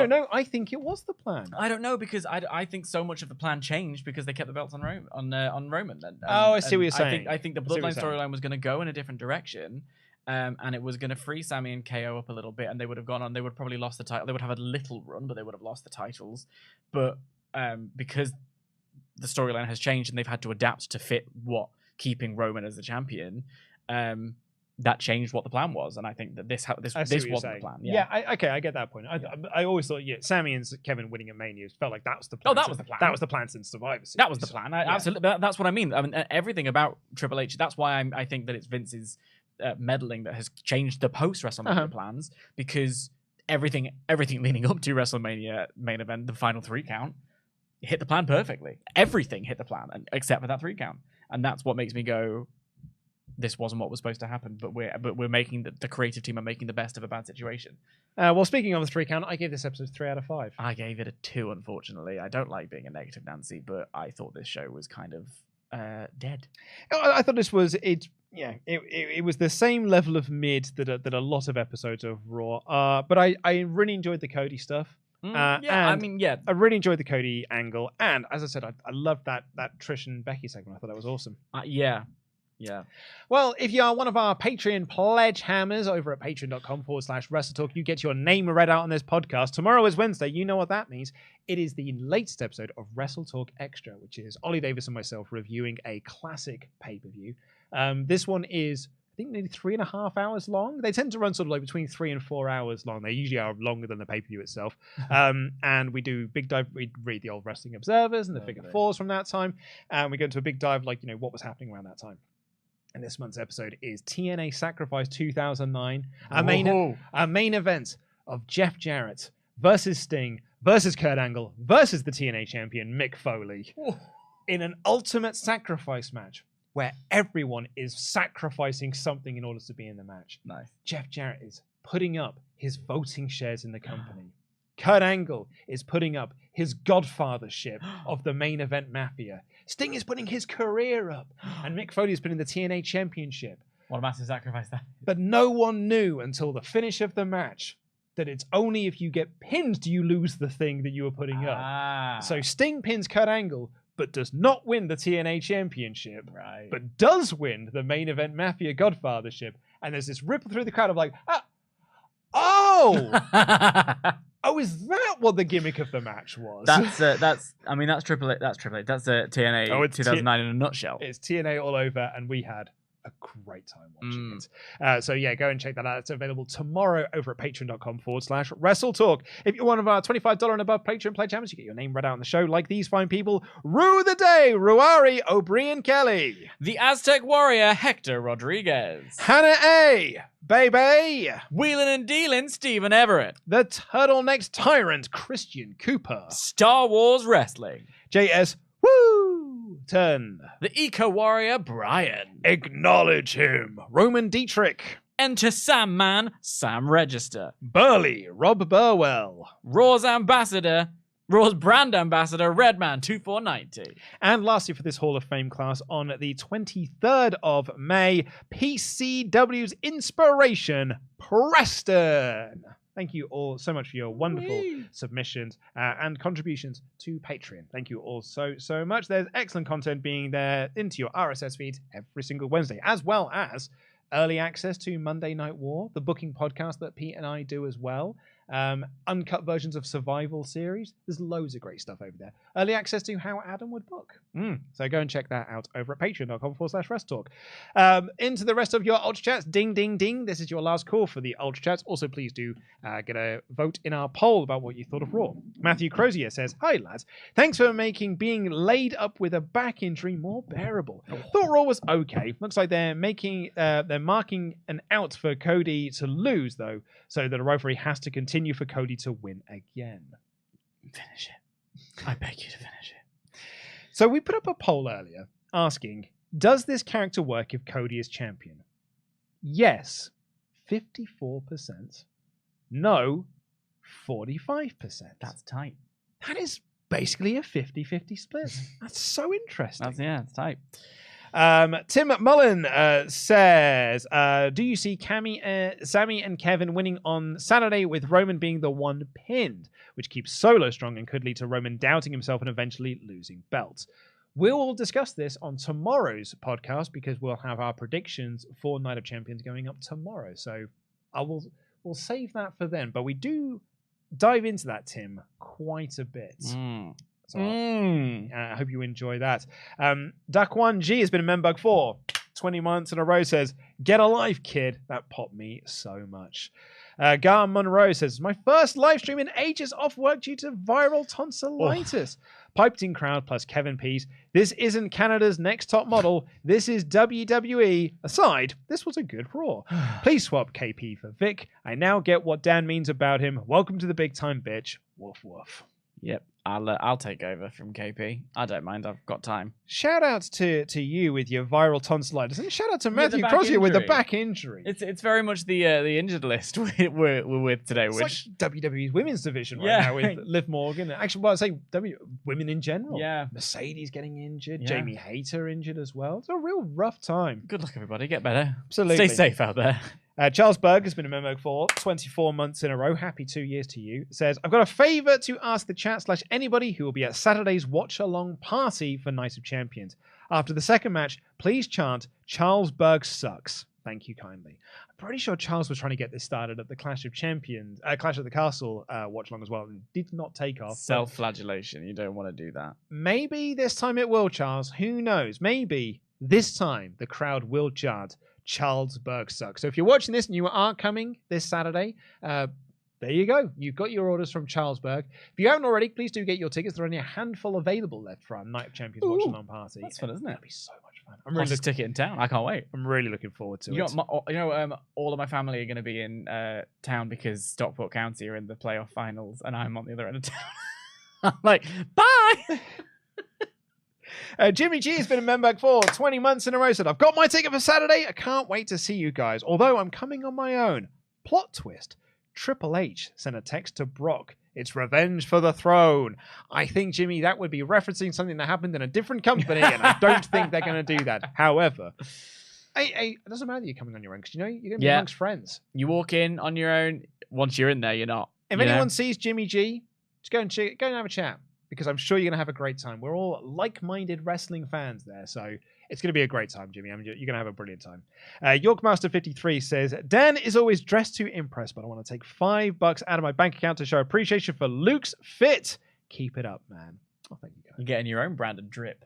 No. I think it was the plan. I don't know, because I think so much of the plan changed because they kept the belts on Roman. I see what you're saying. I think the Bloodline storyline was going to go in a different direction. And it was going to free Sami and KO up a little bit, and they would have gone on. They would have probably lost the title. They would have a little run, but they would have lost the titles. But because the storyline has changed and they've had to adapt to fit what keeping Roman as the champion, that changed what the plan was. And I think that this wasn't the plan. I get that point. I always thought, Sami and Kevin winning at Mania felt like that was the plan. That was the plan. That was the plan since Survivor Series. That was the plan. Absolutely. That's what I mean. I mean, everything about Triple H. That's why I think that it's Vince's meddling that has changed the post WrestleMania plans, because everything leading up to WrestleMania main event, the final 3 count, hit the plan perfectly. Everything hit the plan, except for that 3 count, and that's what makes me go, this wasn't what was supposed to happen. But we're making the creative team are making the best of a bad situation. Well, speaking of the 3 count, I gave this episode 3 out of 5. I gave it a 2. Unfortunately, I don't like being a negative Nancy, but I thought this show was kind of dead. I thought this was it was the same level of mid that a lot of episodes of Raw are. But I really enjoyed the Cody stuff. I really enjoyed the Cody angle, and as I said, I loved that Trish and Becky segment. I thought that was awesome. Yeah. Well, if you are one of our Patreon Pledgehammers over at patreon.com/WrestleTalk, you get your name read out on this podcast. Tomorrow is Wednesday. You know what that means. It is the latest episode of WrestleTalk Extra, which is Ollie Davis and myself reviewing a classic pay-per-view. This one is think nearly 3.5 hours long. They tend to run sort of like between 3 and 4 hours long. They usually are longer than the pay-per-view itself. And we do big dive. We read the old Wrestling Observers and the Figure Fours from that time. And we go into a big dive, like, what was happening around that time. And this month's episode is TNA Sacrifice 2009. Our main event of Jeff Jarrett versus Sting versus Kurt Angle versus the TNA champion Mick Foley in an ultimate sacrifice match where everyone is sacrificing something in order to be in the match. Nice. Jeff Jarrett is putting up his voting shares in the company. Kurt Angle is putting up his godfathership of the main event mafia. Sting is putting his career up. And Mick Foley is putting the TNA championship. What a massive sacrifice that is. But no one knew until the finish of the match that it's only if you get pinned do you lose the thing that you were putting up. So Sting pins Kurt Angle, but does not win the TNA championship, but does win the main event mafia godfathership. And there's this ripple through the crowd of like, oh, is that what the gimmick of the match was? That's Triple H. That's Triple H. That's TNA 2009 in a nutshell. It's TNA all over, and we had a great time watching it. So yeah, go and check that out. It's available tomorrow over at patreon.com/WrestleTalk. If you're one of our $25 and above Patreon Pledgehammers, you get your name read out on the show like these fine people. Rue the Day, Ruari O'Brien Kelly. The Aztec Warrior, Hector Rodriguez. Hannah A. Baby. Wheelin' and Dealin', Stephen Everett. The Turtlenecks Tyrant, Christian Cooper. Star Wars Wrestling. JS Turn. The Eco Warrior, Brian. Acknowledge him, Roman Dietrich. Enter Sam Man, Sam Register. Burley, Rob Burwell. Raw's brand ambassador, Redman 2490. And lastly, for this Hall of Fame class, on the 23rd of May, PCW's Inspiration, Preston. Thank you all so much for your wonderful submissions and contributions to Patreon. Thank you all so much. There's excellent content being there into your RSS feeds every single Wednesday, as well as early access to Monday Night War, the booking podcast that Pete and I do as well. Uncut versions of Survival series. There's loads of great stuff over there. Early access to how Adam would book. So go and check that out over at patreon.com/WrestleTalk. Into the rest of your UltraChats. Ding, ding, ding. This is your last call for the UltraChats. Also, please do get a vote in our poll about what you thought of Raw. Matthew Crozier says, "Hi, lads. Thanks for making being laid up with a back injury more bearable. Thought Raw was okay. Looks like they're marking an out for Cody to lose, though, so that a referee has to continue for Cody to win again." Finish it. I beg you to finish it. So we put up a poll earlier asking, does this character work if Cody is champion? Yes, 54%. No, 45%. That's tight. That is basically a 50-50 split. That's so interesting. It's tight. Tim Mullen says, do you see Sami and Kevin winning on Saturday with Roman being the one pinned, which keeps Solo strong and could lead to Roman doubting himself and eventually losing belts? We'll discuss this on tomorrow's podcast because we'll have our predictions for Night of Champions going up tomorrow. So we'll save that for then. But we do dive into that, Tim, quite a bit. So I hope you enjoy that. Daquan G has been a membug for 20 months in a row, says, "Get a life, kid." That popped me so much. Gar Monroe says, "My first live stream in ages off work due to viral tonsillitis." Piped in crowd plus Kevin Pease. "This isn't Canada's next top model. This is WWE. Aside, this was a good Raw. Please swap KP for Vic. I now get what Dan means about him. Welcome to the big time, bitch. Woof woof." Yep, I'll take over from KP. I don't mind. I've got time. Shout out to you with your viral tonsillitis, and shout out to Matthew Crozier with the back injury. It's very much the injured list we're with today. It's which like WWE's women's division right now with Liv Morgan. Actually, well, I say women in general. Yeah, Mercedes getting injured, Jamie Hayter injured as well. It's a real rough time. Good luck, everybody. Get better. Absolutely. Stay safe out there. Charles Berg has been a member for 24 months in a row. Happy 2 years to you. Says, "I've got a favour to ask the chat / anybody who will be at Saturday's watch-along party for Night of Champions. After the second match, please chant, 'Charles Berg sucks.' Thank you kindly." I'm pretty sure Charles was trying to get this started at the Clash of the Castle watch-along as well. And did not take off. Self-flagellation. You don't want to do that. Maybe this time it will, Charles. Who knows? Maybe this time the crowd will chant, Charlesburg sucks. So if you're watching this and you aren't coming this Saturday, there you go. You've got your orders from Charlesburg. If you haven't already, please do get your tickets. There are only a handful available left for our Night of Champions watch-along party. That's fun, isn't it? That'll be so much fun. I'm really ticket in town. I can't wait. I'm really looking forward to it. All of my family are going to be in town because Stockport County are in the playoff finals, and I'm on the other end of town. I'm like, bye. Jimmy G has been a member for 20 months in a row. Said, I've got my ticket for Saturday. I can't wait to see you guys. Although I'm coming on my own. Plot twist. Triple H sent a text to Brock. It's revenge for the throne. I think, Jimmy, that would be referencing something that happened in a different company, and I don't think they're going to do that. However, it doesn't matter that you're coming on your own because you're going to be amongst friends. You walk in on your own. Once you're in there, you're not. If anyone sees Jimmy G, just go and have a chat because I'm sure you're going to have a great time. We're all like-minded wrestling fans there, so it's going to be a great time, Jimmy. You're going to have a brilliant time. Yorkmaster53 says, Dan is always dressed to impress, but I want to take $5 out of my bank account to show appreciation for Luke's fit. Keep it up, man. Oh, thank you, guys. You're getting your own brand of drip.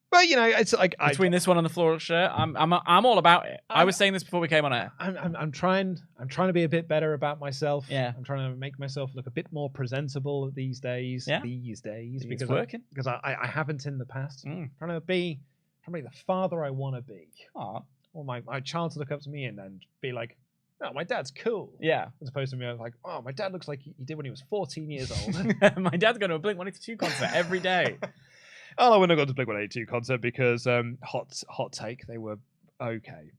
Well, it's like between this one and the floral shirt, I'm all about it. I was saying this before we came on air. I'm trying to be a bit better about myself. Yeah. I'm trying to make myself look a bit more presentable these days. Yeah. Because it's working. Because I haven't in the past. Trying to be the father I want to be. Or my child to look up to me and then be like, oh, my dad's cool. Yeah. As opposed to me, I was like, oh, my dad looks like he did when he was 14 years old. My dad's going to a Blink-182 concert every day. Oh, I wouldn't have gone to Blink-182 concert because hot take, they were okay.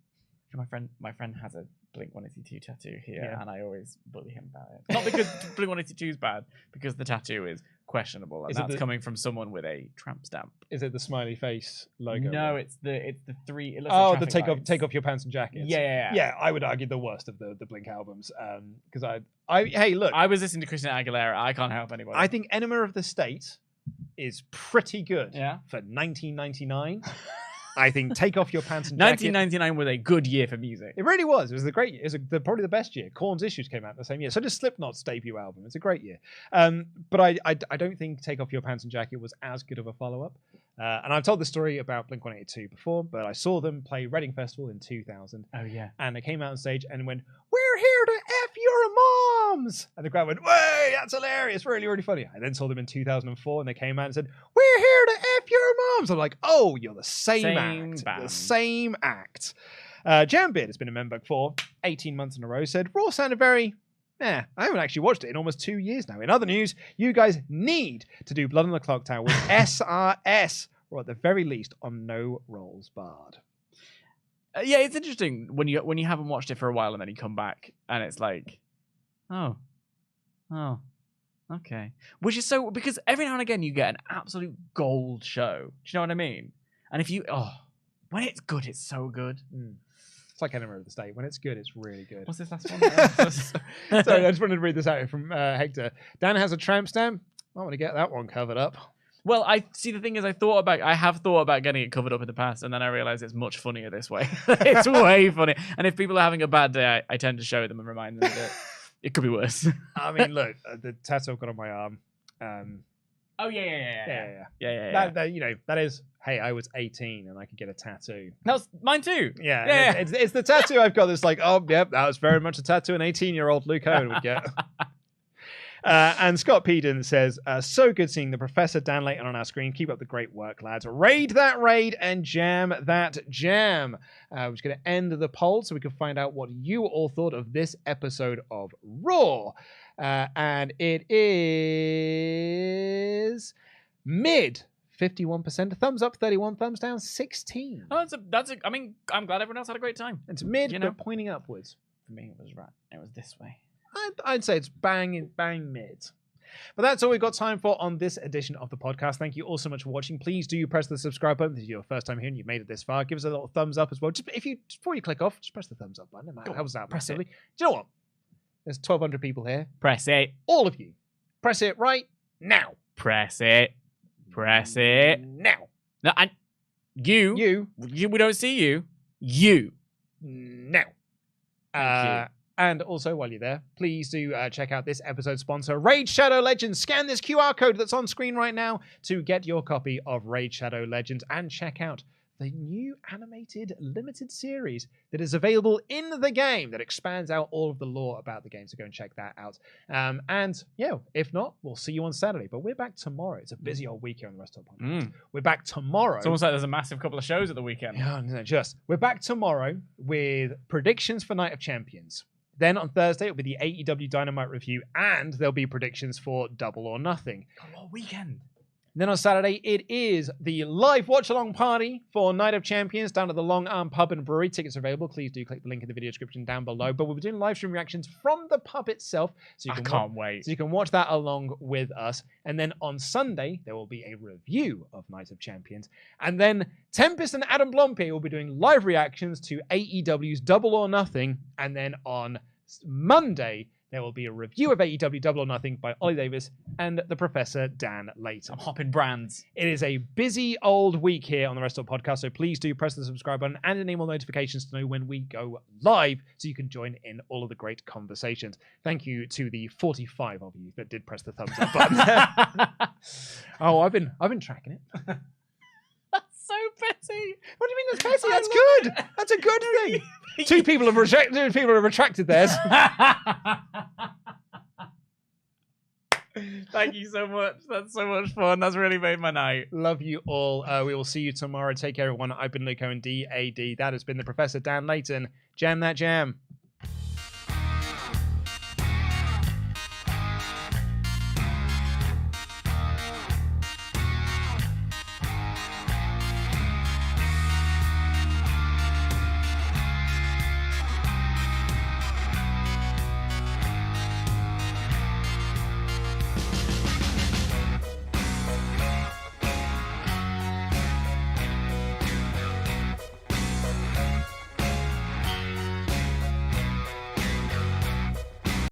My friend has a Blink-182 tattoo here, and I always bully him about it. Not because Blink-182 is bad, because the tattoo is questionable, and that's coming from someone with a tramp stamp. Is it the smiley face logo? No, it's the three. It looks like the take off your pants and jackets. Yeah. I would argue the worst of the Blink albums. Because hey, look, I was listening to Christina Aguilera. I can't help anybody. I think Enema of the State is pretty good. Yeah. For 1999. I think Take Off Your Pants and Jacket. 1999 was a good year for music. It really was. It was probably the best year. Korn's Issues came out the same year. So does Slipknot's debut album. It's a great year. But I don't think Take Off Your Pants and Jacket was as good of a follow-up. And I've told the story about Blink-182 before, but I saw them play Reading Festival in 2000. Oh, yeah. And they came out on stage and went, "We're here to F your moms!" And the crowd went, "Way, that's hilarious. Really, really funny." I then saw them in 2004 and they came out and said, "We're here to F your moms." I'm like, oh, you're the same act. Band. The same act. Jambeard has been a member for 18 months in a row, said, Raw sounded very... I haven't actually watched it in almost 2 years now. In other news, you guys need to do Blood on the Clock Tower with SRS, or at the very least on No Rolls Barred. Yeah, it's interesting when you haven't watched it for a while and then you come back and it's like, oh, okay. Which is so, because every now and again you get an absolute gold show. Do you know what I mean? And when it's good, it's so good. It's like Enema of the State. When it's good, it's really good. What's this last one? Sorry, I just wanted to read this out from Hector. Dan has a tramp stamp. I want to get that one covered up. Well, I see. The thing is, I have thought about getting it covered up in the past, and then I realized it's much funnier this way. It's way funny. And if people are having a bad day, I tend to show them and remind them that it could be worse. I mean, look, the tattoo I've got on my arm. Oh yeah. That is. Hey, I was 18 and I could get a tattoo. That was mine too. Yeah. It's the tattoo I've got that's like, oh, yep, that was very much a tattoo an 18-year-old Luke Owen would get. And Scott Peden says, so good seeing the Professor Dan Layton on our screen. Keep up the great work, lads. Raid that raid and jam that jam. We're just going to end the poll so we can find out what you all thought of this episode of Raw. And it is mid 51%, thumbs up 31, thumbs down 16. Oh, I mean, I'm glad everyone else had a great time. It's mid, but pointing upwards. For me, it was right. It was this way. I'd say it's bang mid. But that's all we've got time for on this edition of the podcast. Thank you all so much for watching. Please do press the subscribe button. If it's your first time here and you've made it this far, give us a little thumbs up as well. Just before you click off, just press the thumbs up button. How was that? Press it. Do you know what? There's 1,200 people here. Press it. All of you. Press it right now. Press it. Press it. Now. No, you. We don't see you. You. Now. Thank you. And also, while you're there, please do check out this episode's sponsor, Raid Shadow Legends. Scan this QR code that's on screen right now to get your copy of Raid Shadow Legends and check out the new animated limited series that is available in the game that expands out all of the lore about the game. So go and check that out. And yeah, if not, we'll see you on Saturday. But we're back tomorrow. It's a busy old week here on the WrestleTalk Podcast. We're back tomorrow. It's almost like there's a massive couple of shows at the weekend. Yeah, no, we're back tomorrow with predictions for Night of Champions. Then on Thursday, it'll be the AEW Dynamite review, and there'll be predictions for Double or Nothing. Come on, weekend. Then on Saturday, it is the live watch-along party for Night of Champions down at the Long Arm Pub and Brewery. Tickets are available. Please do click the link in the video description down below. But we'll be doing live stream reactions from the pub itself. So you can't wait. So you can watch that along with us. And then on Sunday, there will be a review of Night of Champions. And then Tempest and Adam Blompe will be doing live reactions to AEW's Double or Nothing. And then on Monday, there will be a review of AEW Double or Nothing by Ollie Davis and the Professor Dan Layton. I'm hopping brands. It is a busy old week here on the WrestleTalk Podcast, so please do press the subscribe button and enable notifications to know when we go live so you can join in all of the great conversations. Thank you to the 45 of you that did press the thumbs up button. Oh, I've been tracking it. That's so petty. What do you mean that's petty? That's good. That's a good thing. Two people have retracted theirs. Thank you so much. That's so much fun. That's really made my night. Love you all. We will see you tomorrow. Take care, everyone. I've been Luke Owen, DAD. That has been the Professor Dan Layton. Jam that jam.